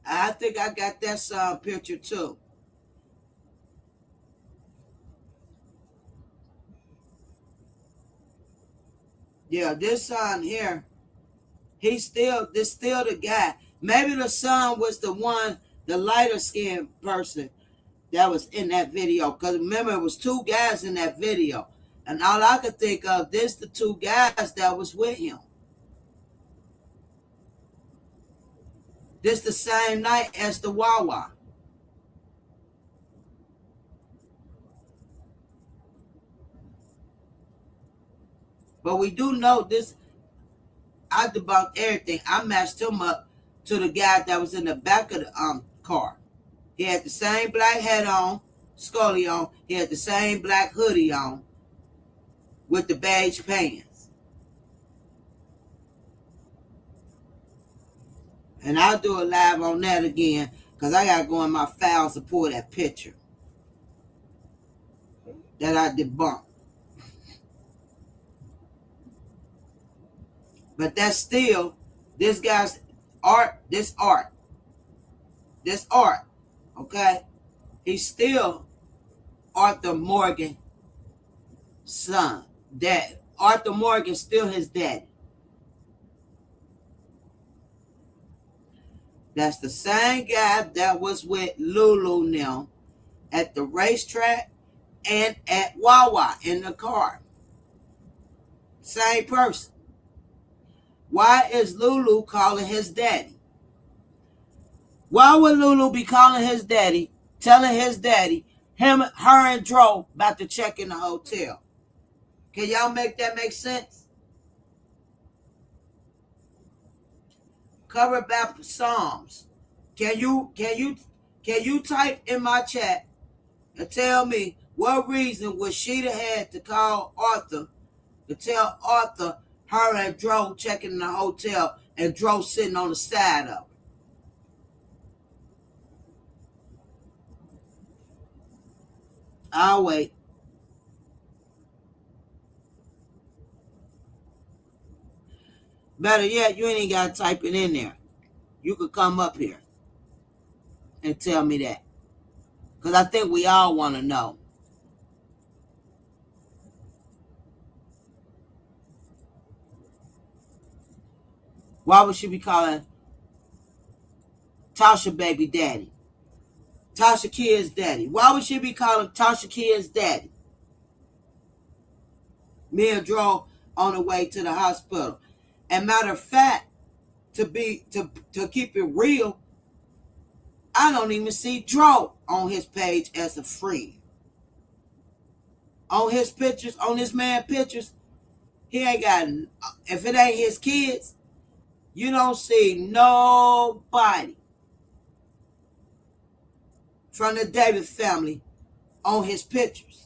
B: I think I got that picture too. Yeah, this son here, this still the guy. Maybe the son was the one, the lighter skinned person that was in that video. Because remember, it was two guys in that video. And all I could think of, this the two guys that was with him. This the same night as the Wawa. But we do know this. I debunked everything. I matched him up to the guy that was in the back of the car. He had the same black hat on, Scully on. He had the same black hoodie on with the beige pants. And I'll do a live on that again because I got to go in my files to pull that picture that I debunked. But that's still this guy's art, okay? He's still Arthur Morgan's son, dad. Arthur Morgan's still his daddy. That's the same guy that was with Lulu now at the racetrack and at Wawa in the car. Same person. Why is Lulu calling his daddy? Why would Lulu be calling his daddy, telling his daddy, her and Dro about to check in the hotel? Can y'all make that make sense? Cover back Psalms. Can you type in my chat and tell me what reason would Sheeta had to call Arthur to tell Arthur her and Dro checking in the hotel and Dro sitting on the side of her? I'll wait. Better yet, you ain't got to type it in there. You could come up here and tell me that. Because I think we all want to know. Why would she be calling Tasha baby daddy? Tasha kid's daddy. Why would she be calling Tasha kid's daddy? Me and Dro on the way to the hospital. And matter of fact, to keep it real, I don't even see Dro on his page as a friend. On his pictures, on this man pictures, he ain't got, if it ain't his kids, you don't see nobody from the David family on his pictures.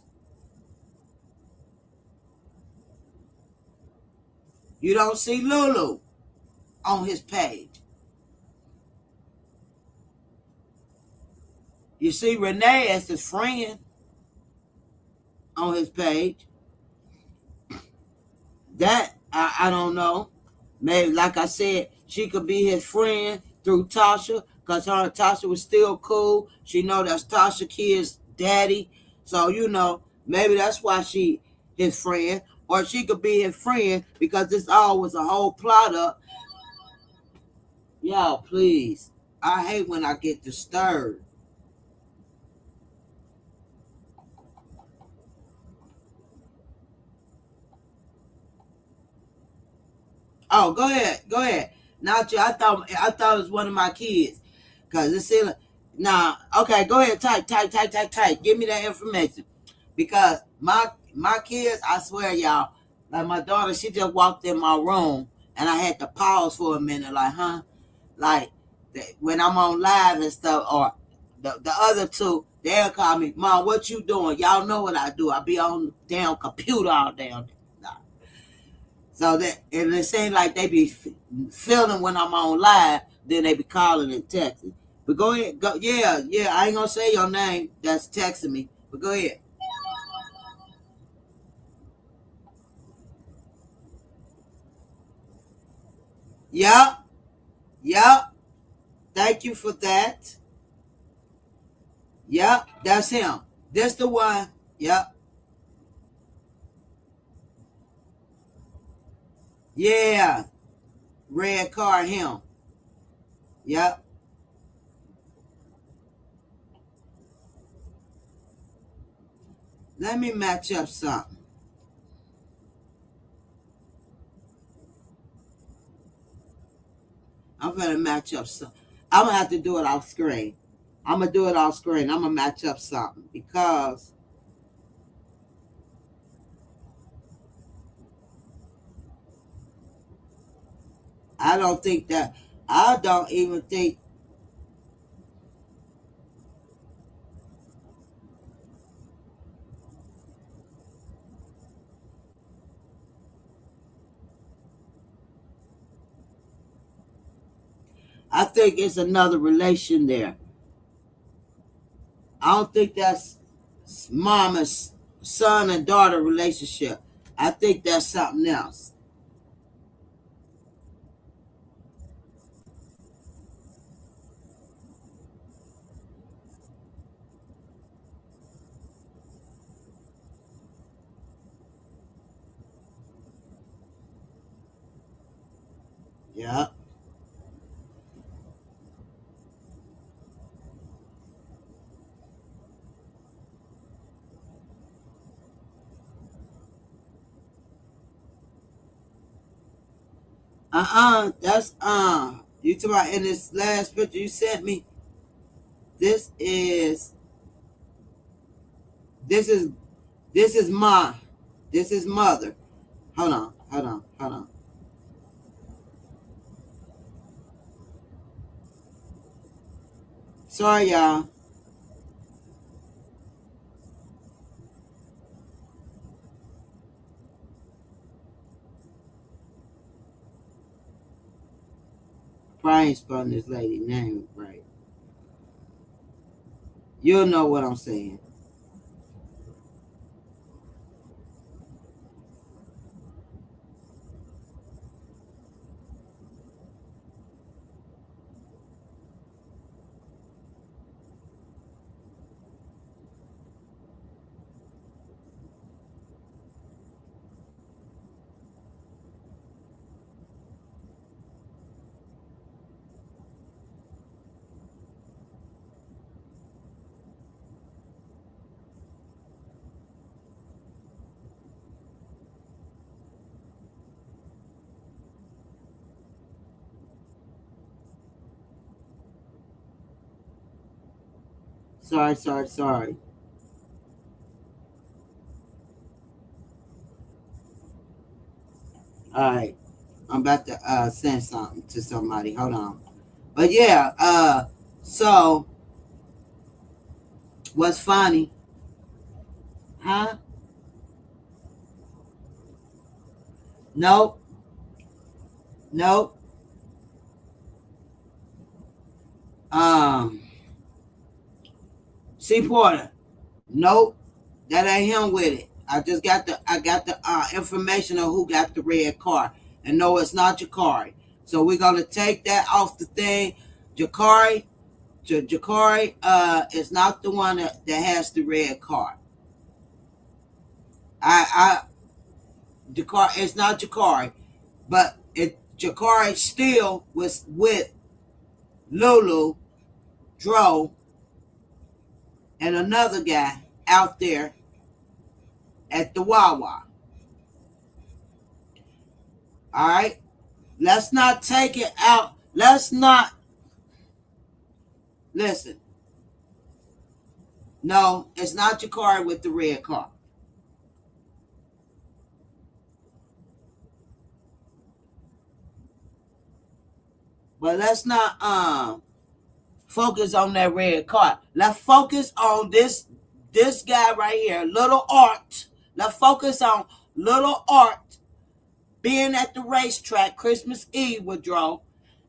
B: You don't see Lulu on his page. You see Renee as his friend on his page. That, I don't know. Maybe, like I said, she could be his friend through Tasha, because her and Tasha was still cool. She know that's Tasha kid's daddy. So, maybe that's why she his friend. Or she could be his friend because this all was a whole plot up. Y'all, please. I hate when I get disturbed. Oh, go ahead. Not you. I thought it was one of my kids. Cause it's in. Nah. Okay. Go ahead. Type. Give me that information. Because my kids, I swear, y'all. Like my daughter, she just walked in my room, and I had to pause for a minute. Like, huh? Like when I'm on live and stuff, or the other two, they'll call me, Mom, what you doing? Y'all know what I do. I be on the damn computer all damn day. So that, and it seems like they be feeling when I'm on live, then they be calling and texting. But go ahead, go. Yeah, I ain't gonna say your name. That's texting me. But go ahead. Yup, yup. Thank you for that. Yup, that's him. This the one. Yup. Yeah, red car. Him. Yup. Let me match up something. I'm gonna match up something. I'm gonna have to do it off screen. I'm gonna do it off screen. I'm gonna match up something because I don't think that. I don't even think. I think it's another relation there. I don't think that's mom and son and daughter relationship. I think that's something else. Yeah. That's you talking about in this last picture you sent me. This is this is this is ma. This is mother. Hold on. Sorry, y'all. Probably ain't spelling this lady name right. You'll know what I'm saying. Sorry. All right. I'm about to send something to somebody. Hold on. But yeah, so what's funny? Huh? Nope. Nope. Um C Porter. Nope. That ain't him with it. I got the information on who got the red car. And no, it's not Jakari. So we're gonna take that off the thing. Jakari Jakari is not the one that has the red car. I Jakari, it's not Jakari, but Jakari still was with Lulu, Dro, and another guy out there at the Wawa. All right. Let's not take it out. Let's not listen. No, it's not Jakari with the red car. But let's not focus on that red car. Let's focus on this guy right here, Little Art. Let's focus on Little Art being at the racetrack Christmas Eve withdrawal,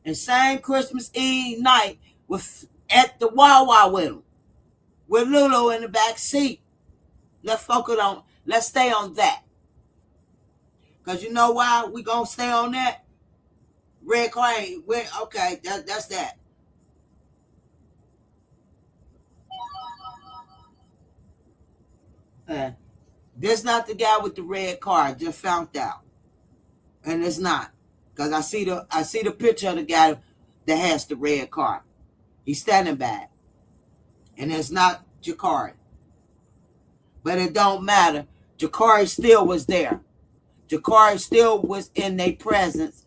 B: and same Christmas Eve night with at the Wawa with him, with Lulu in the back seat. Let's stay on that. Because you know why we gonna stay on that? Red car ain't, okay, that's that. This not the guy with the red car. I just found out. And it's not. Because I see the picture of the guy that has the red car. He's standing back. And it's not Jakari. But it don't matter. Jakari still was there. Jakari still was in their presence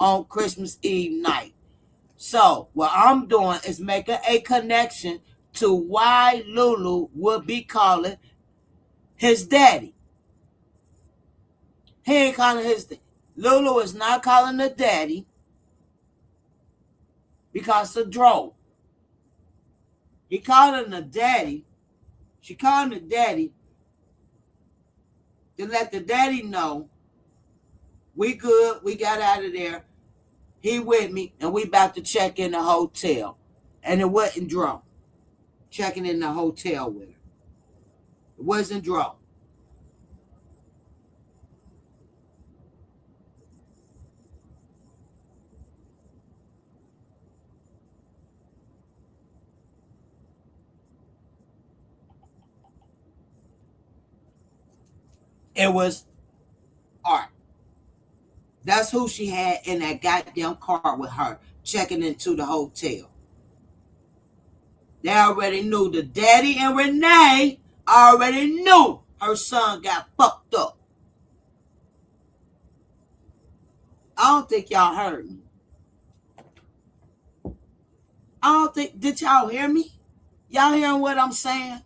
B: on Christmas Eve night. So what I'm doing is making a connection to why Lulu would be calling his daddy. He ain't calling his daddy. Lulu is not calling the daddy because of Dro. He called him the daddy. She called him the daddy to let the daddy know we good, we got out of there. He with me, and we about to check in the hotel. And it wasn't Dro checking in the hotel with her. It wasn't Dro. It was Art. That's who she had in that goddamn car with her, checking into the hotel. They already knew. The daddy and Renee already knew her son got fucked up. I don't think y'all heard me. Did y'all hear me? Y'all hearing what I'm saying?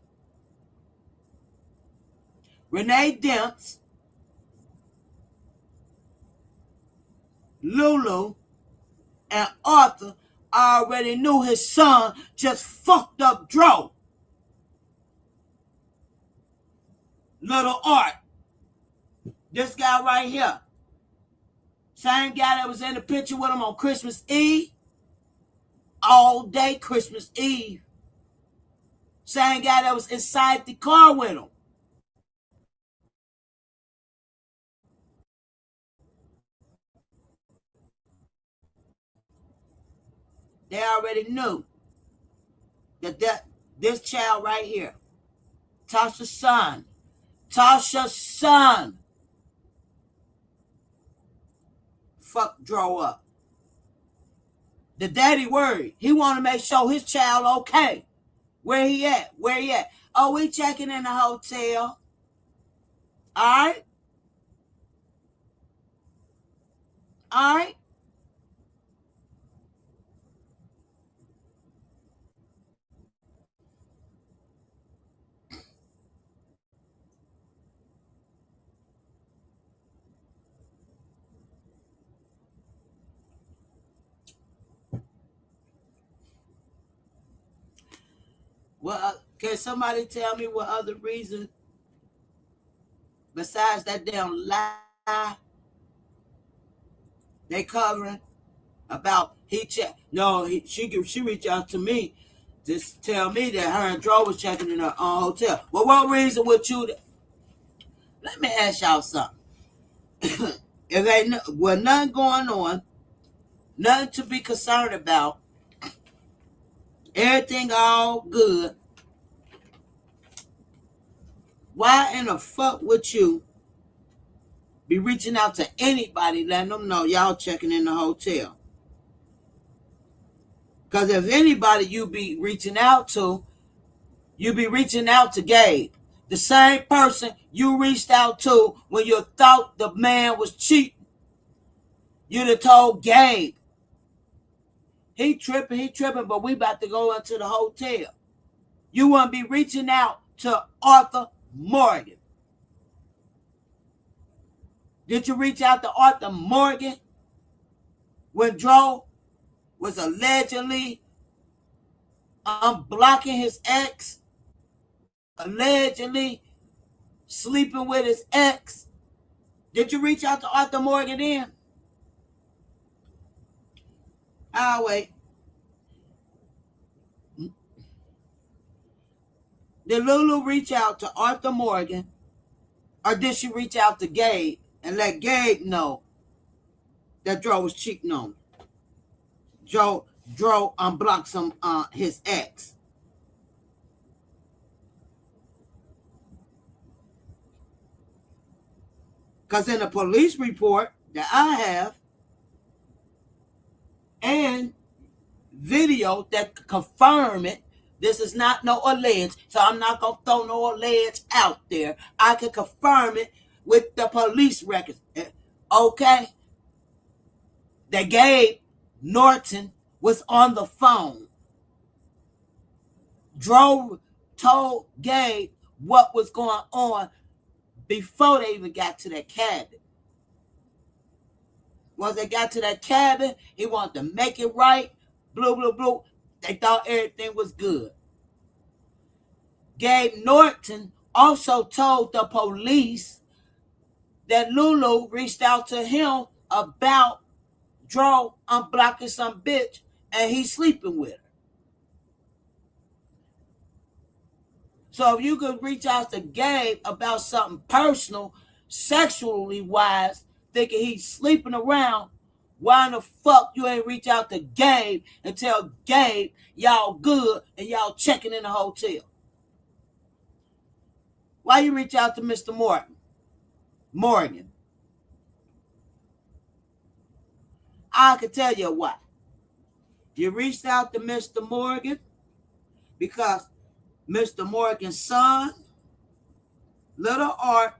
B: Renee Demps, Lulu, and Arthur already knew his son just fucked up Dro. Little Art. This guy right here. Same guy that was in the picture with him on Christmas Eve. All day Christmas Eve. Same guy that was inside the car with him. They already knew that this child right here, Tasha's son, fuck Dro up. The daddy worried. He want to make sure his child okay. Where he at? Oh, we checking in the hotel. All right. Well, can somebody tell me what other reason besides that damn lie they covering about he checked? No, she reached out to me to tell me that her and Dro was checking in her own hotel. Well, what reason would you? Let me ask y'all something. If ain't nothing going on, nothing to be concerned about, everything all good, why in the fuck would you be reaching out to anybody, letting them know y'all checking in the hotel? Because if anybody you be reaching out to, you be reaching out to Gabe. The same person you reached out to when you thought the man was cheating. You'd have told Gabe, he tripping, but we about to go into the hotel. You wouldn't be reaching out to Arthur Morgan. Did you reach out to Arthur Morgan when Dro was allegedly unblocking his ex? Allegedly sleeping with his ex? Did you reach out to Arthur Morgan then? I'll wait. Did Lulu reach out to Arthur Morgan, or did she reach out to Gabe and let Gabe know that Dro was cheating on him? Dro unblocked his ex. Because in the police report that I have and video that confirm it, this is not no allege, so I'm not going to throw no allege out there. I can confirm it with the police records. Okay? That Gabe Norton was on the phone. Dro told Gabe what was going on before they even got to that cabin. Once they got to that cabin, he wanted to make it right. Blue, blue, blue. They thought everything was good. Gabe Norton also told the police that Lulu reached out to him about Dro unblocking some bitch and he's sleeping with her. So if you could reach out to Gabe about something personal, sexually wise, thinking he's sleeping around, why in the fuck you ain't reach out to Gabe and tell Gabe y'all good and y'all checking in the hotel? Why you reach out to Mr. Morgan? I can tell you why. You reached out to Mr. Morgan because Mr. Morgan's son, little Art,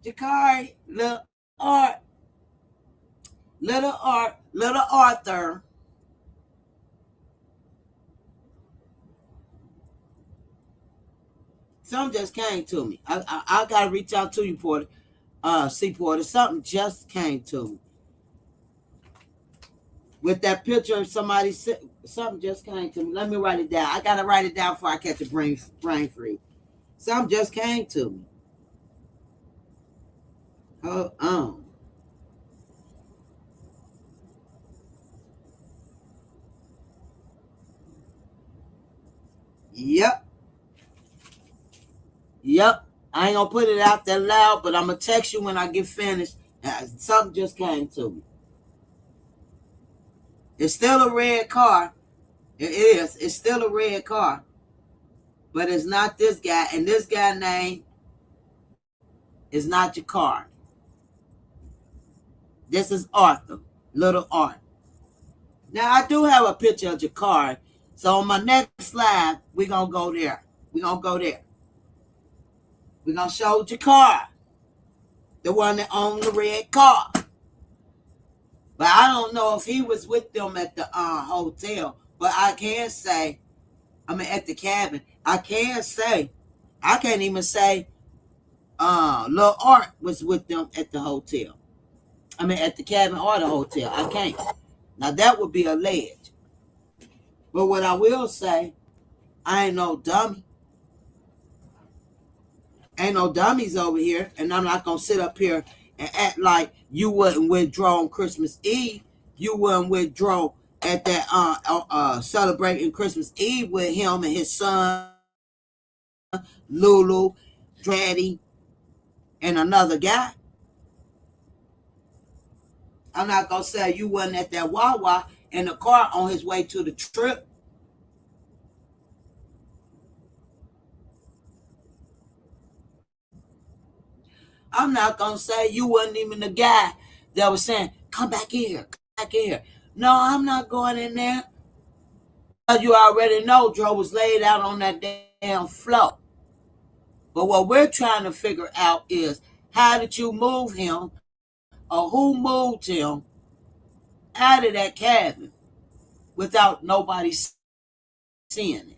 B: Jakari, little Arthur, something just came to me. I gotta reach out to you, Porter. See, Porter, something just came to me. With that picture of somebody, something just came to me. Let me write it down. I gotta write it down before I catch a brain free. Something just came to me. Hold on. Yep. I ain't gonna put it out there loud, but I'm gonna text you when I get finished. Something just came to me. It's still a red car. It is. It's still a red car. But it's not this guy. And this guy's name is not your car. This is Arthur. Little Art. Now, I do have a picture of Jakari. So on my next slide, we're going to go there. We're going to show Jakari. The one that owned the red car. But I don't know if he was with them at the hotel. But I can say, at the cabin. I can't even say Lil Art was with them at the hotel. At the cabin or the hotel. I can't. Now, that would be alleged. But what I will say, I ain't no dummy. Ain't no dummies over here. And I'm not going to sit up here and act like you wouldn't withdraw on Christmas Eve. You wouldn't withdraw at that celebrating Christmas Eve with him and his son, Lulu, Draddy, and another guy. I'm not going to say you wasn't at that Wawa in the car on his way to the trip. I'm not going to say you wasn't even the guy that was saying, come back here. No, I'm not going in there. You already know Dro was laid out on that damn floor. But what we're trying to figure out is, how did you move him or who moved him out of that cabin without nobody seeing it.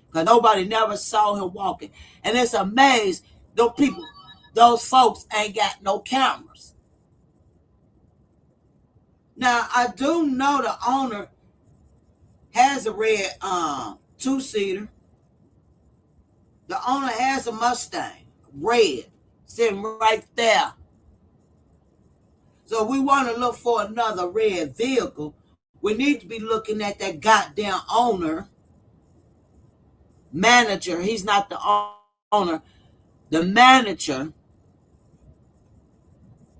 B: Because nobody never saw him walking. And it's amazing, those folks ain't got no cameras. Now, I do know the owner has a red two-seater. The owner has a Mustang, red, sitting right there. So we want to look for another red vehicle. We need to be looking at that goddamn owner, manager. He's not the owner, the manager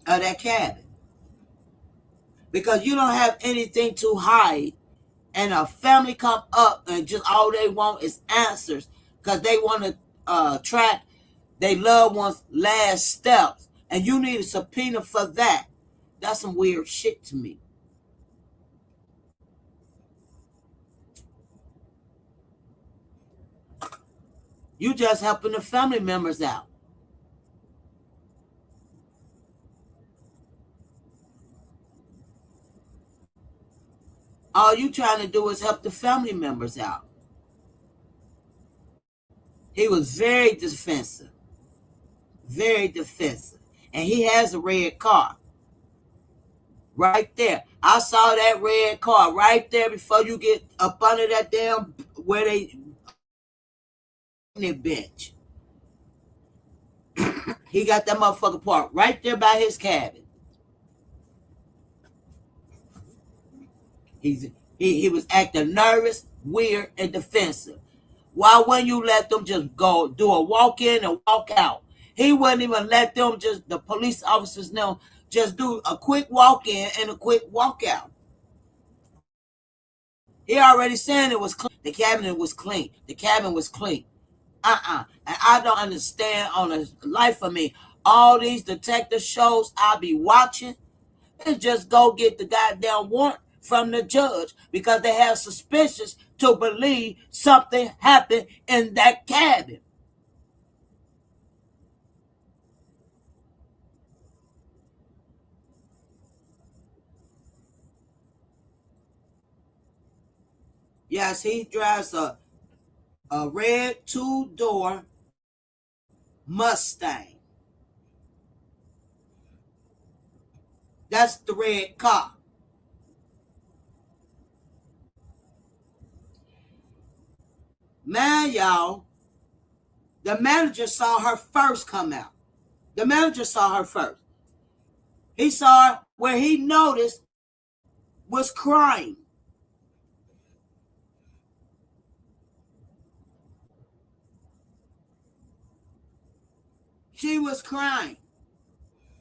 B: of that cabin. Because you don't have anything to hide. And a family come up and just all they want is answers. Because they want to track their loved ones' last steps. And you need a subpoena for that. That's some weird shit to me. You just helping the family members out. All you trying to do is help the family members out. He was very defensive. Very defensive. And he has a red car. Right there. I saw that red car right there before you get up under that damn where they bench. He got that motherfucker parked right there by his cabin. He was acting nervous, weird, and defensive. Why wouldn't you let them just go do a walk in and walk out? He wouldn't even let them the police officers know, just do a quick walk in and a quick walk out. He already said it was clean. The cabinet was clean. The cabin was clean. And I don't understand on the life of me. All these detective shows I be watching, and just go get the goddamn warrant from the judge because they have suspicions to believe something happened in that cabin. Yes, he drives a red two-door Mustang. That's the red car. Man, y'all, the manager saw her first come out. The manager saw her first. He saw her where he noticed was crying. She was crying.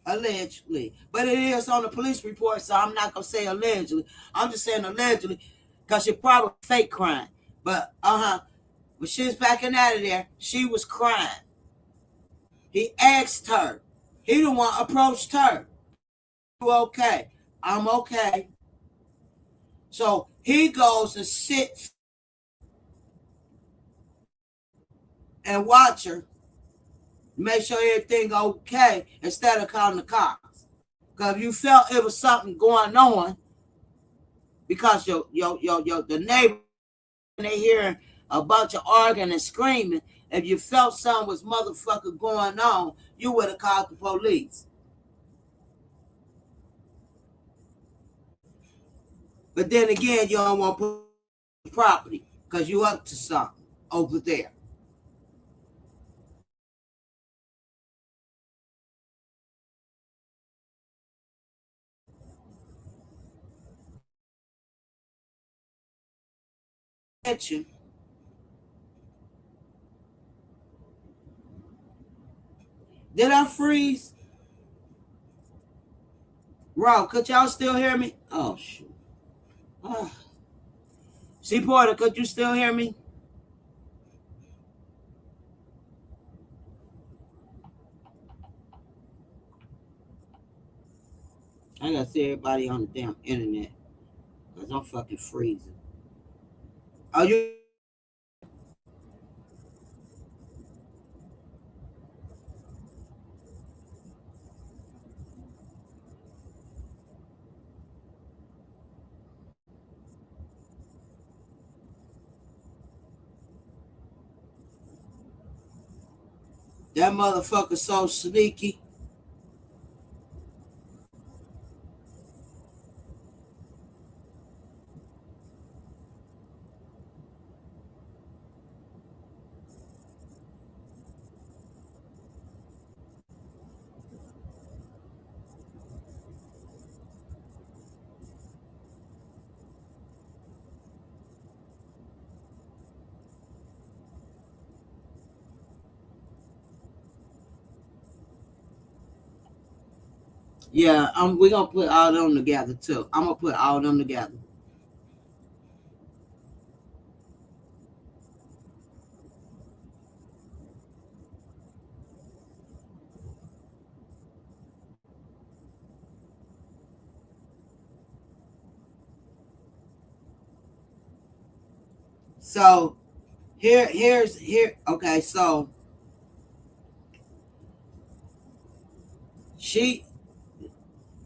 B: Allegedly. But it is on the police report, so I'm not going to say allegedly. I'm just saying allegedly because she probably fake crying. But, when she was backing out of there, she was crying. He asked her. He the one approached her. You okay? I'm okay. So he goes and sits and watch her, make sure everything okay instead of calling the cops. Because if you felt it was something going on, because the neighbor, they hear a bunch of arguing and screaming, if you felt something was motherfucker going on, you would have called the police. But then again, you don't want to put property because you up to something over there. Did I freeze? Rob, could y'all still hear me? Oh, shoot. Oh. C. Porter, could you still hear me? I gotta see everybody on the damn internet because I'm fucking freezing. Are you? That motherfucker so sneaky. Yeah, we're gonna put all of them together too. I'm gonna put all of them together. So here's. Okay, so she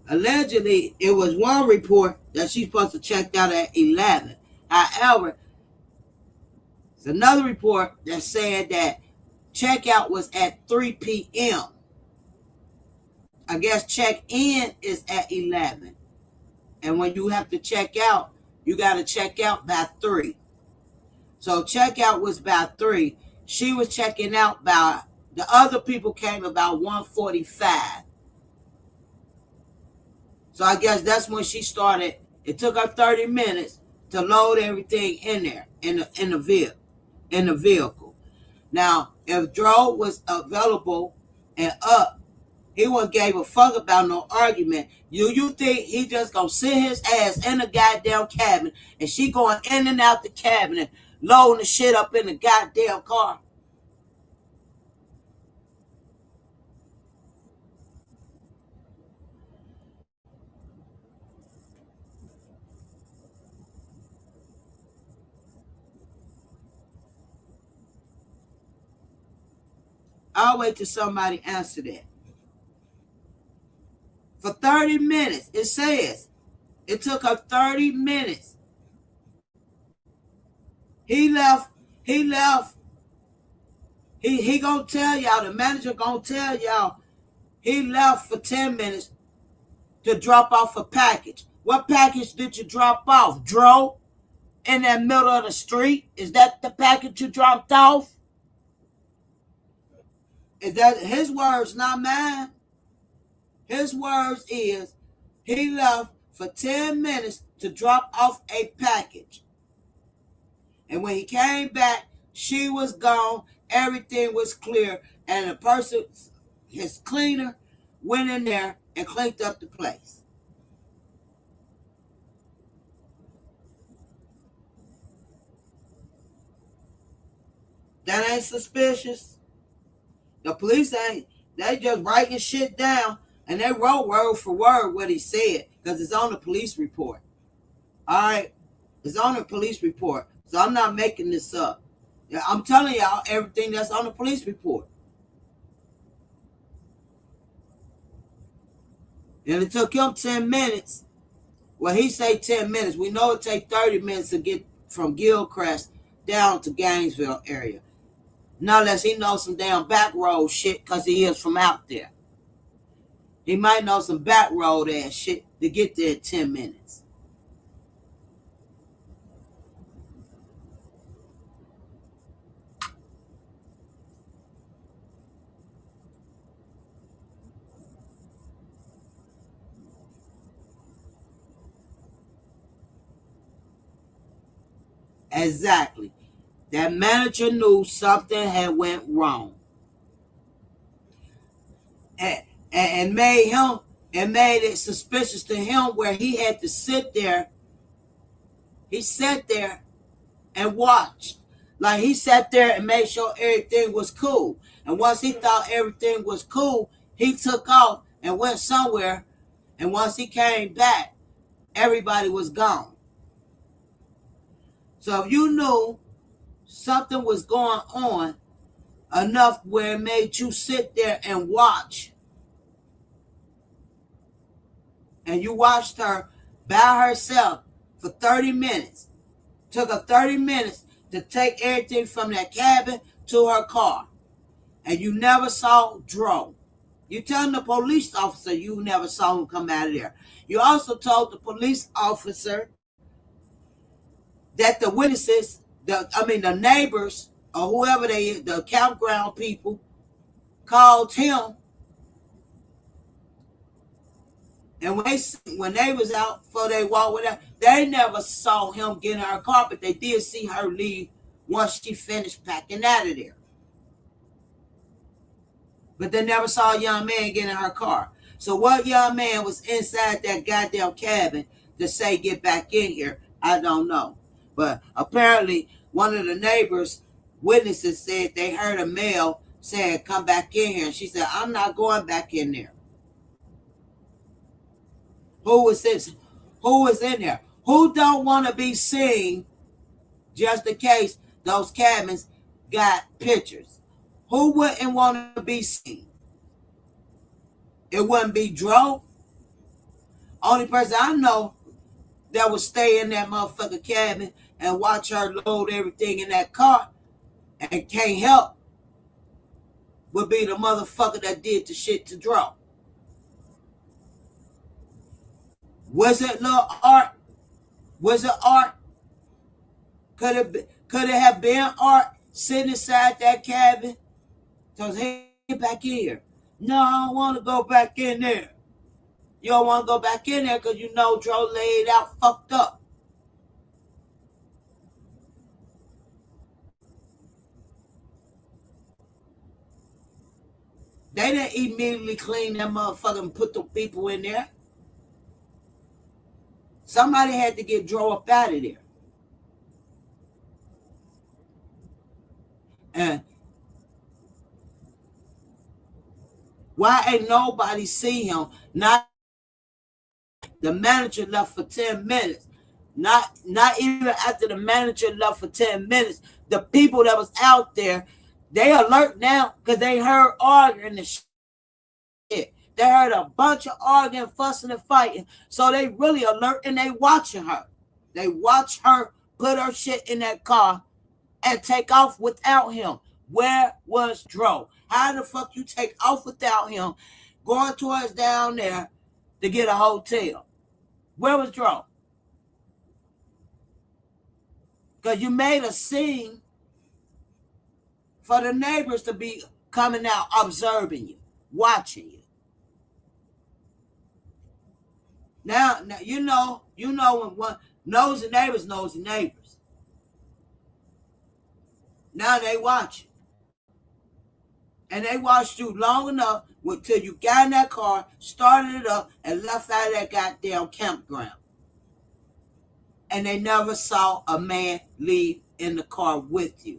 B: allegedly, it was one report that she's supposed to check out at 11. However, it's another report that said that checkout was at 3 p.m. I guess check in is at 11. And when you have to check out, you got to check out by 3. So checkout was by 3. She was checking out by, the other people came about 1:45. So I guess that's when she started. It took her 30 minutes to load everything in there in the vehicle. Now, if Dro was available and up, he wouldn't gave a fuck about no argument. You think he just gonna sit his ass in the goddamn cabin and she going in and out the cabinet, loading the shit up in the goddamn car? I'll wait till somebody answer that. For 30 minutes, it says. It took her 30 minutes. He left. He gonna tell y'all, the manager gonna tell y'all, he left for 10 minutes to drop off a package. What package did you drop off, Dro? In that middle of the street? Is that the package you dropped off? Is that his words, not mine? His words is he left for 10 minutes to drop off a package. And when he came back, she was gone. Everything was clear. And the person, his cleaner, went in there and cleaned up the place. That ain't suspicious. The police ain't. They just writing shit down. And they wrote word for word what he said. Because it's on the police report. All right? It's on the police report. So I'm not making this up. I'm telling y'all everything that's on the police report. And it took him 10 minutes. Well, he say 10 minutes. We know it take 30 minutes to get from Gilchrist down to Gainesville area. Not unless he knows some damn back road shit because he is from out there. He might know some back road ass shit to get there in 10 minutes. Exactly. That manager knew something had went wrong. And made it suspicious to him where he had to sit there. He sat there and watched. Like he sat there and made sure everything was cool. And once he thought everything was cool, he took off and went somewhere. And once he came back, everybody was gone. So if you knew something was going on enough where it made you sit there and watch, and you watched her by herself for 30 minutes, took her 30 minutes to take everything from that cabin to her car, and you never saw Dro. You telling the police officer you never saw him come out of there. You also told the police officer that the witnesses, the neighbors or whoever they is, the campground people, called him, and when they was out for they walk with her, they never saw him get in her car, but they did see her leave once she finished packing out of there. But they never saw a young man get in her car. So what young man was inside that goddamn cabin to say get back in here, I don't know. But apparently one of the neighbors' witnesses said they heard a male saying come back in here. And she said, I'm not going back in there. Who was this? Who was in there? Who don't want to be seen just in case those cabins got pictures? Who wouldn't want to be seen? It wouldn't be Dro. Only person I know that would stay in that motherfucking cabin and watch her load everything in that car and can't help would be the motherfucker that did the shit to Dro. Was it little Art? Was it Art? Could it have been Art sitting inside that cabin? So hey, get back in here. No, I don't want to go back in there. You don't want to go back in there because you know Dro laid out fucked up. They didn't immediately clean that motherfucker and put the people in there. Somebody had to get Dro up out of there. And why ain't nobody see him? Not the manager left for 10 minutes. Not even after the manager left for 10 minutes. The people that was out there, they alert now because they heard arguing and shit. They heard a bunch of arguing, fussing, and fighting. So they really alert and they watching her. They watch her put her shit in that car and take off without him. Where was Dro? How the fuck you take off without him going towards down there to get a hotel? Where was Dro? Because you made a scene for the neighbors to be coming out, observing you, watching you. Now you know when one nosy neighbors. Now they watch. And they watched you long enough until you got in that car, started it up, and left out of that goddamn campground. And they never saw a man leave in the car with you.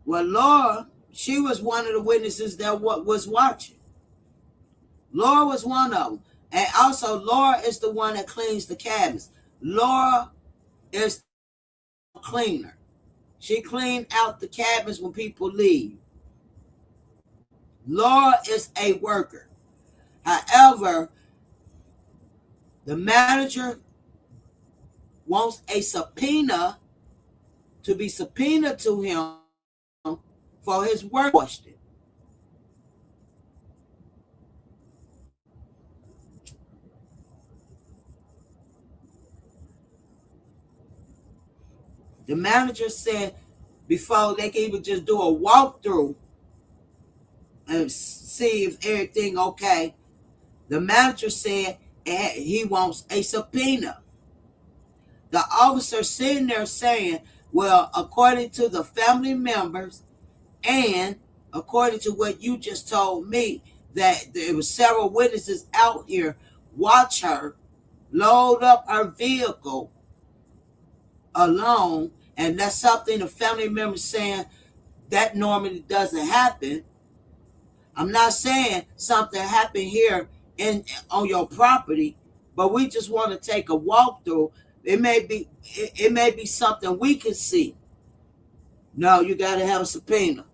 B: Well, Laura, she was one of the witnesses that was watching. Laura was one of them. And also, Laura is the one that cleans the cabins. Laura is the cleaner. She cleaned out the cabins when people leave. Laura is a worker. However, the manager wants a subpoena to be subpoenaed to him for his work question. The manager said before they can even just do a walkthrough and see if everything okay, the manager said he wants a subpoena. The officer sitting there saying, well, according to the family members and according to what you just told me, that there were several witnesses out here watch her load up her vehicle alone, and that's something the family members saying that normally doesn't happen. I'm not saying something happened here on your property, but we just want to take a walkthrough. It may be something we can see. No, you got to have a subpoena.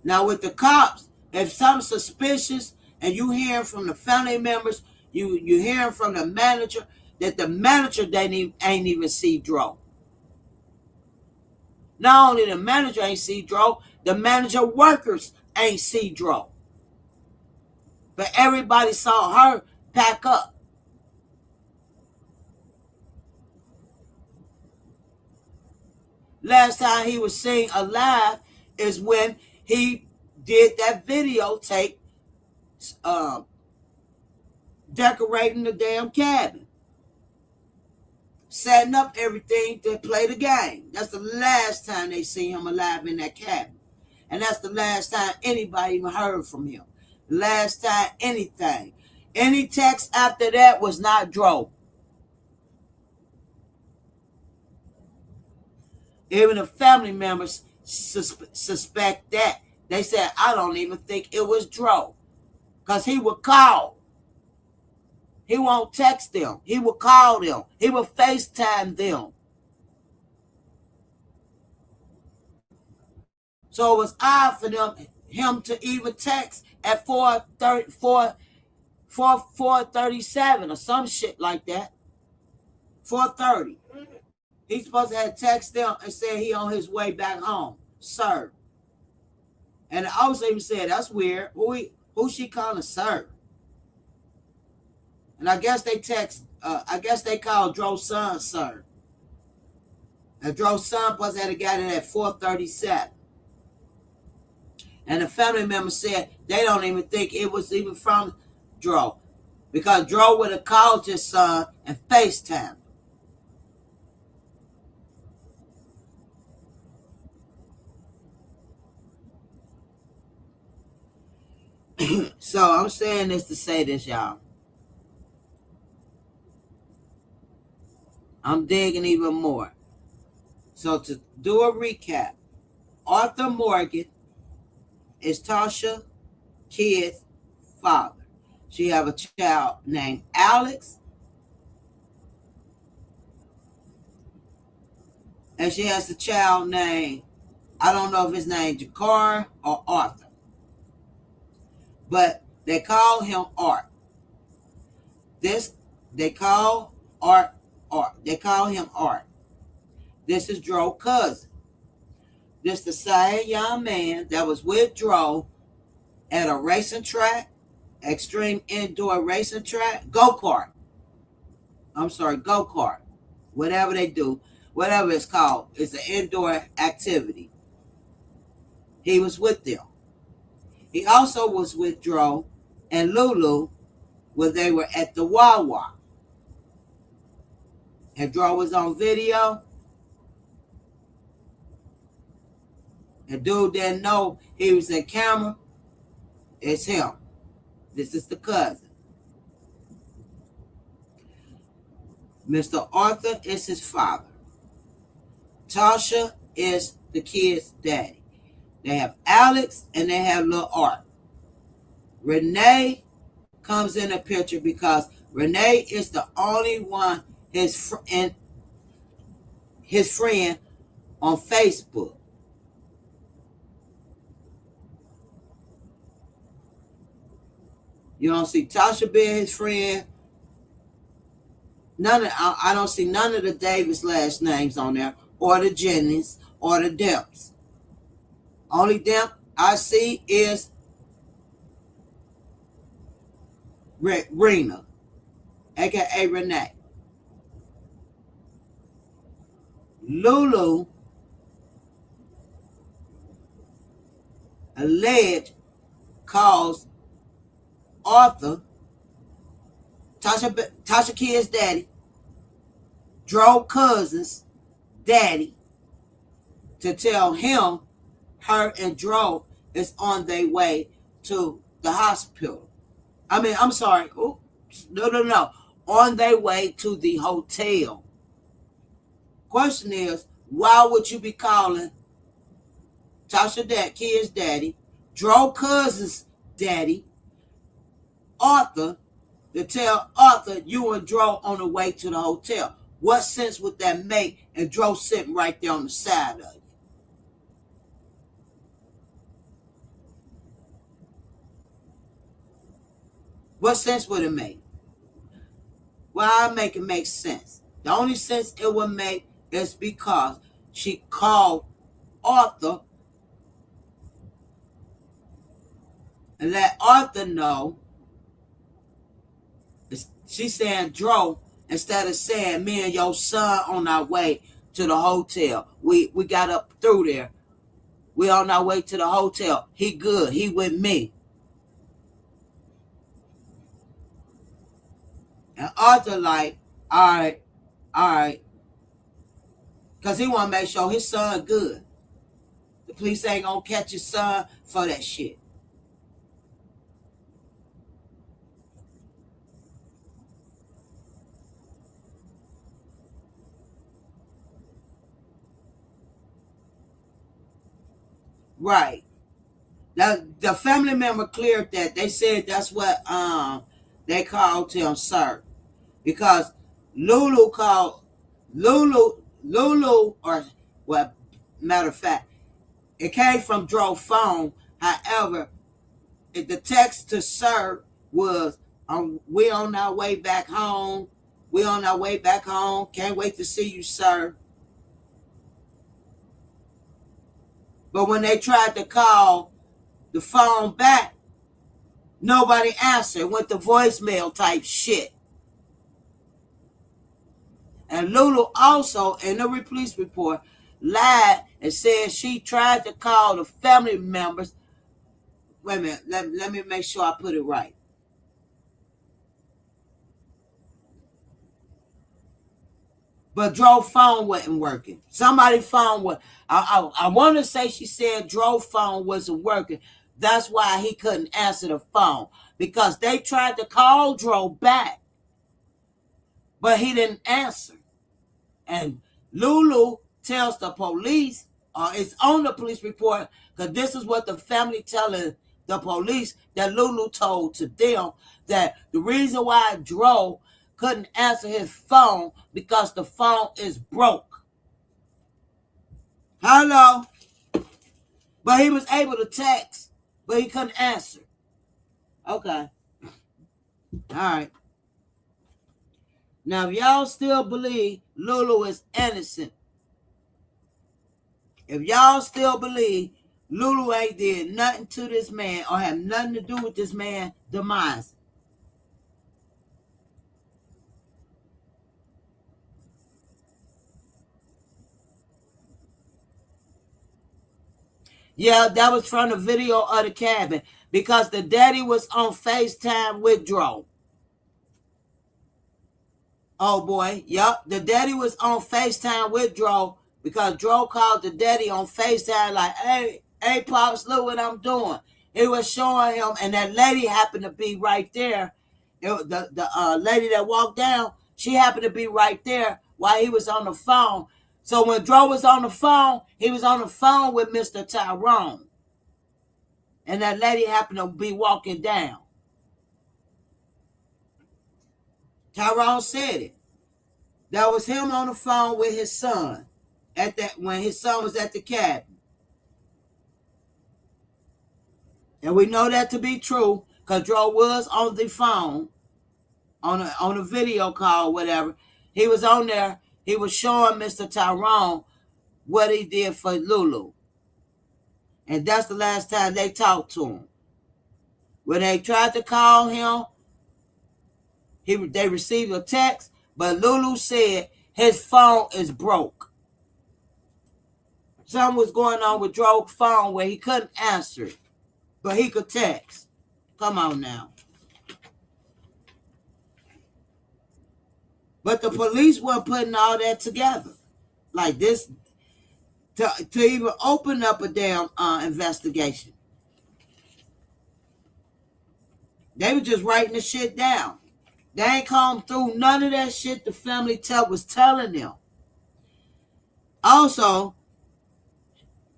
B: Now with the cops, if something's suspicious and you hearing from the family members, you hearing from the manager, that the manager ain't even see Dro. Not only the manager ain't see Dro, the manager workers ain't see Dro. But everybody saw her pack up. Last time he was seen alive is when he did that videotape decorating the damn cabin, setting up everything to play the game. That's the last time they see him alive in that cabin. And that's the last time anybody even heard from him. Last time anything. Any text after that was not Dro. Even the family members suspect that. They said, I don't even think it was Dro. Because he would call. He won't text them. He would call them. He would FaceTime them. So it was odd for him to even text at 4:37 or some shit like that. 4:30. He's supposed to have texted them and said he on his way back home, sir. And the officer even said, that's weird. Who she calling sir? And I guess they called Dro's son sir. And Dro's son supposed to have got it at 4:37. And the family member said they don't even think it was even from Dro. Because Dro would have called his son and FaceTimed. So I'm saying this to say this, y'all. I'm digging even more. So to do a recap, Arthur Morgan is Tasha Kidd's father. She have a child named Alex. And she has a child named, I don't know if his name Jakar or Arthur. But they call him Art. They call Art. They call him Art. This is Dro's cousin. This the same young man that was with Dro at a racing track, extreme indoor racing track, go-kart. Go-kart. Whatever they do, whatever it's called, it's an indoor activity. He was with them. He also was with Dro and LULU when they were at the Wawa. And Dro was on video. The dude didn't know he was in camera. It's him. This is the cousin. Mr. Arthur is his father. Tasha is the kid's daddy. They have Alex and they have little Art. Renee comes in the picture because Renee is the only one his friend on Facebook. You don't see Tasha being his friend. I don't see none of the Davis last names on there, or the Jennings, or the Demps. Only Demp I see is RENA, aka Renee. LULU alleged caused Arthur, Tasha Kidd's daddy, Dro cousin's daddy, to tell him her and Dro is on their way to the hospital. I'm sorry. Oops, no. On their way to the hotel. Question is, why would you be calling Tasha Kidd's daddy, Dro cousin's daddy, Arthur, to tell Arthur you and Dro on the way to the hotel? What sense would that make? And Dro sitting right there on the side of you. What sense would it make? Well, I'll make it make sense. The only sense it would make is because she called Arthur and let Arthur know. She saying Dro instead of saying me and your son on our way to the hotel. We got up through there. We on our way to the hotel. He good. He with me. And Arthur like, all right. Because he want to make sure his son good. The police ain't going to catch his son for that shit. Right. The family member cleared that. They said that's what they called him sir. Because Lulu called Lulu, or well, matter of fact, it came from Dro's phone. However, the text to sir was, we on our way back home. We on our way back home. Can't wait to see you, sir. But when they tried to call the phone back, nobody answered. Went to voicemail type shit. And Lulu also, in the police report, lied and said she tried to call the family members. Wait a minute. Let me make sure I put it right. But Dro's phone wasn't working. Somebody's phone was. I want to say she said Dro's phone wasn't working. That's why he couldn't answer the phone. Because they tried to call Dro back. But he didn't answer. And Lulu tells the police, or it's on the police report, because this is what the family telling the police, that Lulu told to them, that the reason why Dro couldn't answer his phone because the phone is broke. Hello? But he was able to text, but he couldn't answer. Okay. All right. Now, if y'all still believe Lulu is innocent, if y'all still believe Lulu ain't did nothing to this man or have nothing to do with this man's demise, yeah, that was from the video of the cabin, because the daddy was on FaceTime with Dro. Oh boy, yep. The daddy was on FaceTime with Dro, because Dro called the daddy on FaceTime like, hey, Pops, look what I'm doing. He was showing him, and that lady happened to be right there. The lady that walked down, she happened to be right there while he was on the phone. So when Dro was on the phone, he was on the phone with Mr. Tyrone. And that lady happened to be walking down. Tyrone said it. That was him on the phone with his son when his son was at the cabin. And we know that to be true because Dro was on the phone, on a video call, whatever. He was on there. He was showing Mr. Tyrone what he did for Lulu. And that's the last time they talked to him. When they tried to call him, they received a text, but Lulu said his phone is broke. Something was going on with Dro's phone where he couldn't answer it, but he could text. Come on now. But the police weren't putting all that together like this to even open up a damn investigation. They were just writing the shit down. They ain't come through none of that shit the family was telling them. Also,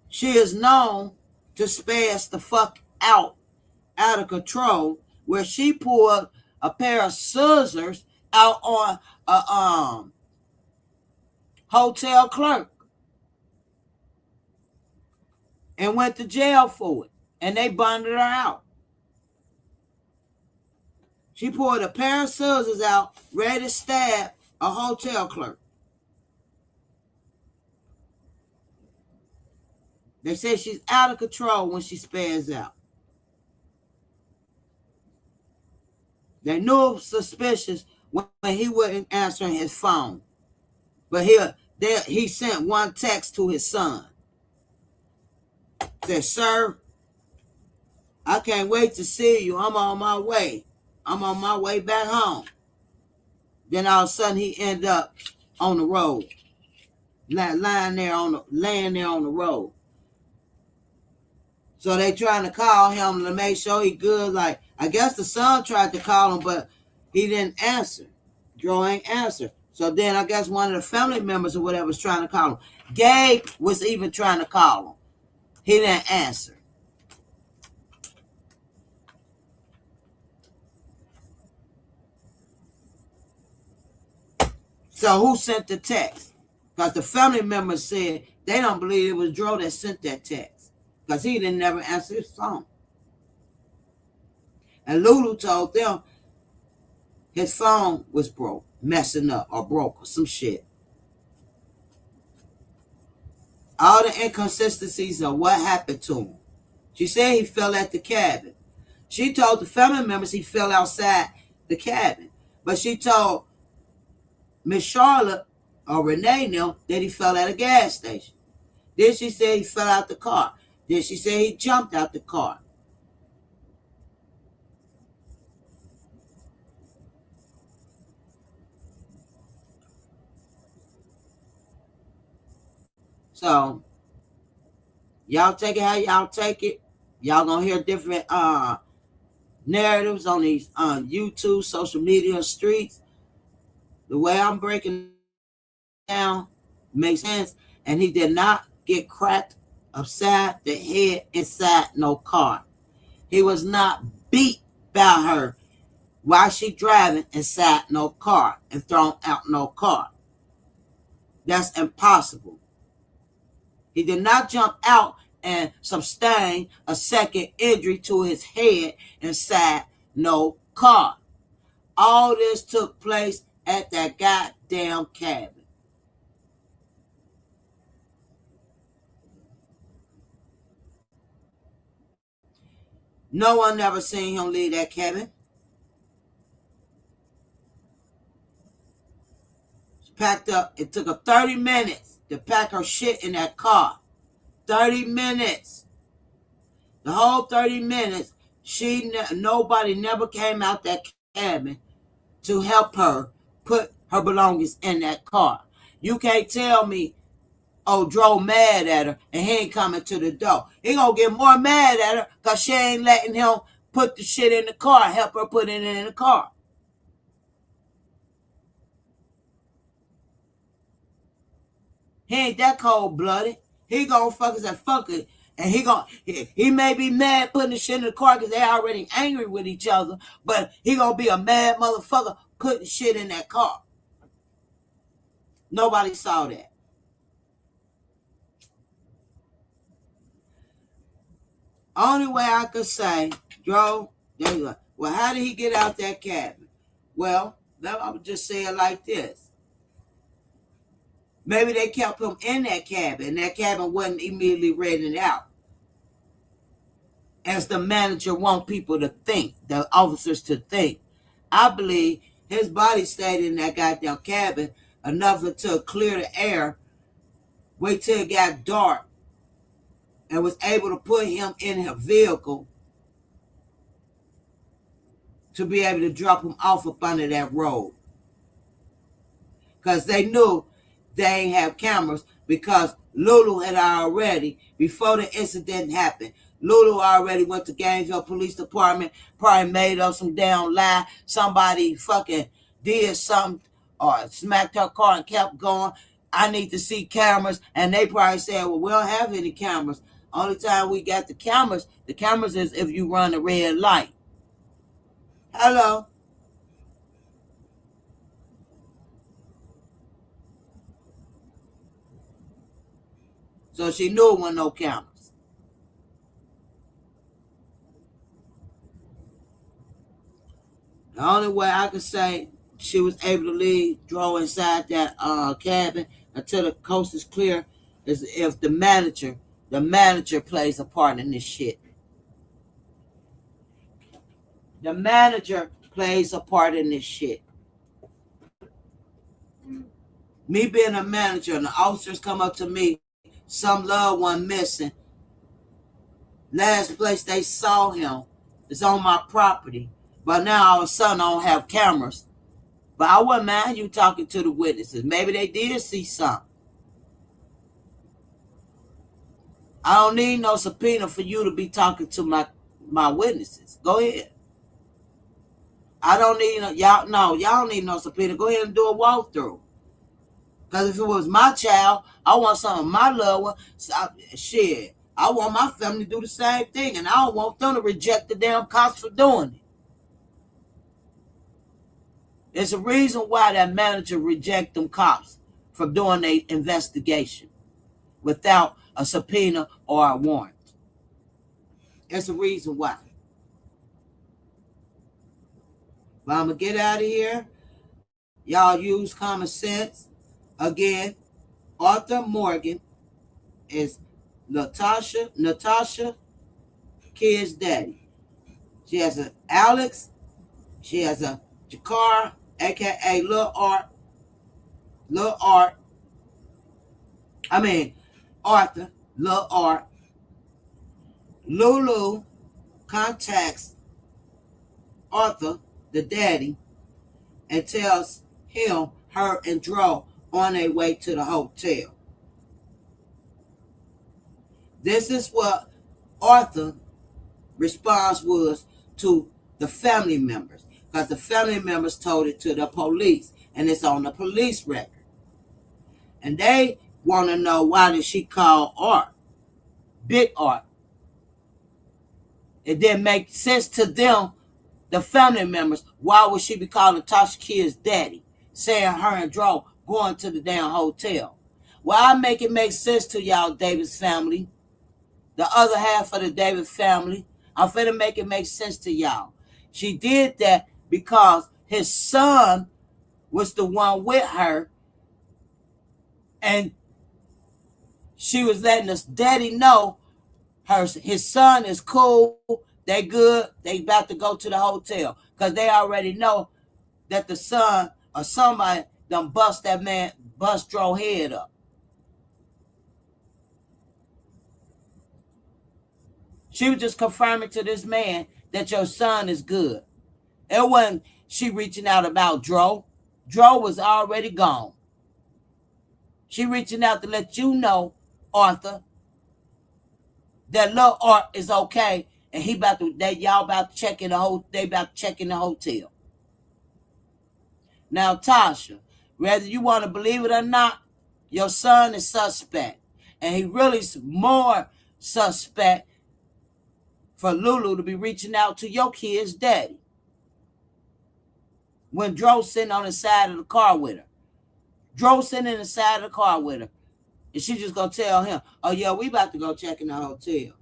B: she is known to spaz the fuck out of control, where she pulled a pair of scissors out on a hotel clerk and went to jail for it, and they bonded her out. She pulled a pair of scissors out, ready to stab a hotel clerk. They say she's out of control when she spares out. They knew it was suspicious when he wasn't answering his phone. But he sent one text to his son. Said, "Sir, I can't wait to see you. I'm on my way. I'm on my way back home." Then all of a sudden he ended up on the road. Laying there on the road. So they trying to call him to make sure he good. Like, I guess the son tried to call him, but he didn't answer. Joe ain't answer. So then I guess one of the family members or whatever was trying to call him. Gabe was even trying to call him. He didn't answer. So who sent the text? Because the family members said they don't believe it was Joe that sent that text. Because he didn't never answer his phone. And Lulu told them his phone was broke, messing up, or broke, or some shit. All the inconsistencies of what happened to him. She said he fell at the cabin. She told the family members he fell outside the cabin. But she told Miss Charlotte or Renee now that he fell at a gas station. Then she said he fell out the car. Then she said he jumped out the car. So, y'all take it how y'all take it. Y'all gonna hear different narratives on these YouTube, social media, streets. The way I'm breaking down makes sense. And he did not get cracked upside the head inside no car. He was not beat by her while she driving inside no car and thrown out no car. That's impossible. He did not jump out and sustain a second injury to his head inside no car. All this took place at that goddamn cabin. No one ever seen him leave that cabin. She packed up. It took her 30 minutes to pack her shit in that car. 30 minutes. The whole 30 minutes, nobody never came out that cabin to help her put her belongings in that car. You can't tell me, oh, Dro mad at her and he ain't coming to the door. He gonna get more mad at her because she ain't letting him put the shit in the car, help her put it in the car. He ain't that cold-blooded. He gonna fuck it. And he may be mad putting the shit in the car because they already angry with each other, but he gonna be a mad motherfucker putting shit in that car. Nobody saw that. Only way I could say, Dro, there you go. Well, how did he get out that cabin? Well, I would just say it like this. Maybe they kept him in that cabin, and that cabin wasn't immediately rented out. As the manager want people to think, the officers to think. I believe his body stayed in that goddamn cabin enough to clear the air, wait till it got dark, and was able to put him in a vehicle to be able to drop him off up under that road. Because they knew they ain't have cameras, because Lulu had already, before the incident happened, Lulu already went to Gainesville Police Department, probably made up some damn lie. Somebody fucking did something or smacked her car and kept going. I need to see cameras. And they probably said, well, we don't have any cameras. Only time we got the cameras is if you run a red light. Hello. So she knew it wasn't no cameras. The only way I could say she was able to leave, draw inside that cabin until the coast is clear, is if the manager plays a part in this shit. The manager plays a part in this shit. Me being a manager and the officers come up to me, some loved one missing. Last place they saw him is on my property. But now all of a sudden I don't have cameras. But I wouldn't mind you talking to the witnesses. Maybe they did see something. I don't need no subpoena for you to be talking to my witnesses. Go ahead. I don't need y'all don't need no subpoena. Go ahead and do a walkthrough. Because if it was my child, I want some of my loved one. Shit. I want my family to do the same thing. And I don't want them to reject the damn cops for doing it. There's a reason why that manager reject them cops from doing their investigation without a subpoena or a warrant. There's a reason why. But I'm going to get out of here. Y'all use common sense. Again, Arthur Morgan is Natasha kid's daddy. She has an Alex. She has a Jakar, a.k.a. Lil Arthur, Lil Art. Lulu contacts Arthur, the daddy, and tells him, her, and Dro on their way to the hotel. This is what Arthur response was to the family members, because the family members told it to the police, and it's on the police record. And they want to know, why did she call Art Big Art? It didn't make sense to them, the family members. Why would she be calling Tasha Kid's daddy, saying her and Dro going to the damn hotel? Well, I make it make sense to y'all, Davis family. The other half of the Davis family, I'm finna make it make sense to y'all. She did that because his son was the one with her, and she was letting us daddy know his son is cool, they good, they about to go to the hotel, because they already know that the son or somebody done bust Dro head up. She was just confirming to this man that your son is good. It wasn't she reaching out about Dro. Dro was already gone. She reaching out to let you know, Arthur, that little Art is okay, and y'all about to check in the hotel. Now, Tasha, whether you want to believe it or not, your son is suspect, and he really is more suspect for Lulu to be reaching out to your kid's daddy when Dro's sitting on the side of the car with her. Dro's sitting in the side of the car with her, and she just gonna tell him, oh yeah, we about to go check in the hotel.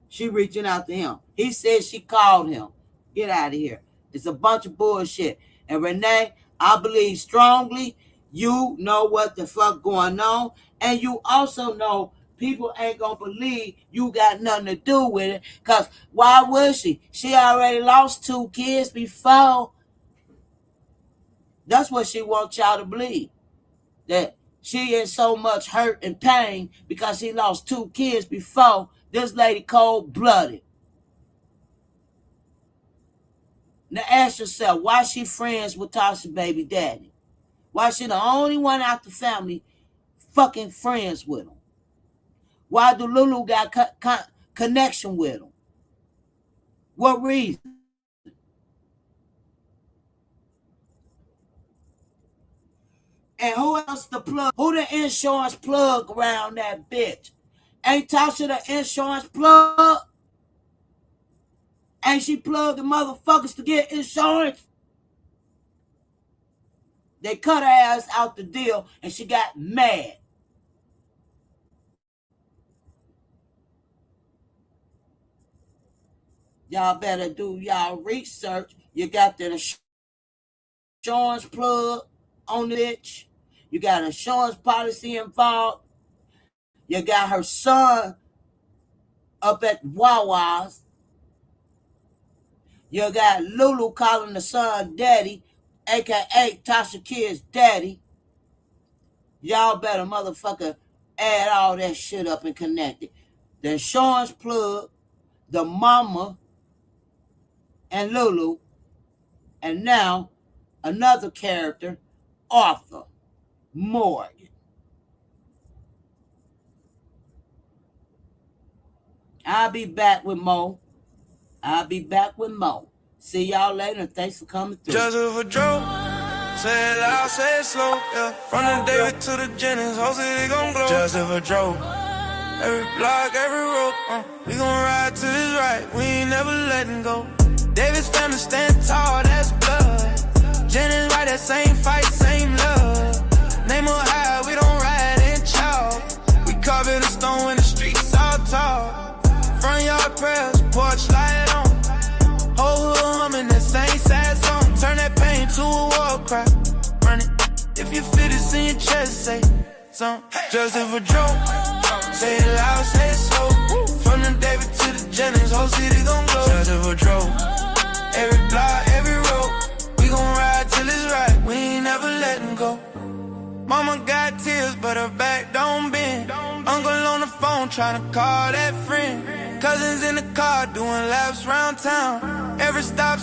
B: She reaching out to him. He said she called him. Get out of here. It's a bunch of bullshit. And Renee, I believe strongly you know what the fuck going on, and you also know people ain't gonna believe you got nothing to do with it, because why would she? She already lost 2 kids before. That's what she wants y'all to believe, that she in so much hurt and pain because she lost 2 kids before. This lady cold-blooded. Now ask yourself, why she friends with Tasha's baby daddy? Why she the only one out the family fucking friends with him? Why do Lulu got connection with him? What reason? And who else the plug? Who the insurance plug around that bitch? Ain't Tasha the insurance plug? Ain't she plugging motherfuckers to get insurance? They cut her ass out the deal, and she got mad. Y'all better do y'all research. You got the insurance plug on the bitch. You got insurance policy involved. You got her son up at Wawa's. You got Lulu calling the son daddy, a.k.a. Tasha Kid's daddy. Y'all better motherfucker add all that shit up and connect it. The insurance plug, the mama, and Lulu, and now another character, Arthur Morgan. I'll be back with more. See y'all later. Thanks for coming through.
A: Just for Joe. Say it loud, say it slow, yeah. From the David to the Jennings, whole city gon' glow. Just for Joe. Every block, every road, we gon' ride to this right. We ain't never letting go. David's family stand tall, that's blood. Jennings right, that same fight, same love. Name her high, we don't ride in chalk. We carve it a stone when the streets all tall. Front yard prayers, porch light on. Whole hood humming that same sad song. Turn that pain to a war cry. Run it. If you feel this in your chest, say something. Just for Joe. Say it loud, say it slow. From the David to the Jennings, whole city gon' glow. Just for Joe. Every block, every road, we gon' ride till it's right. We ain't never letting go. Mama got tears, but her back don't bend. Uncle on the phone tryna call that friend. Cousins in the car doing laps round town. Every stop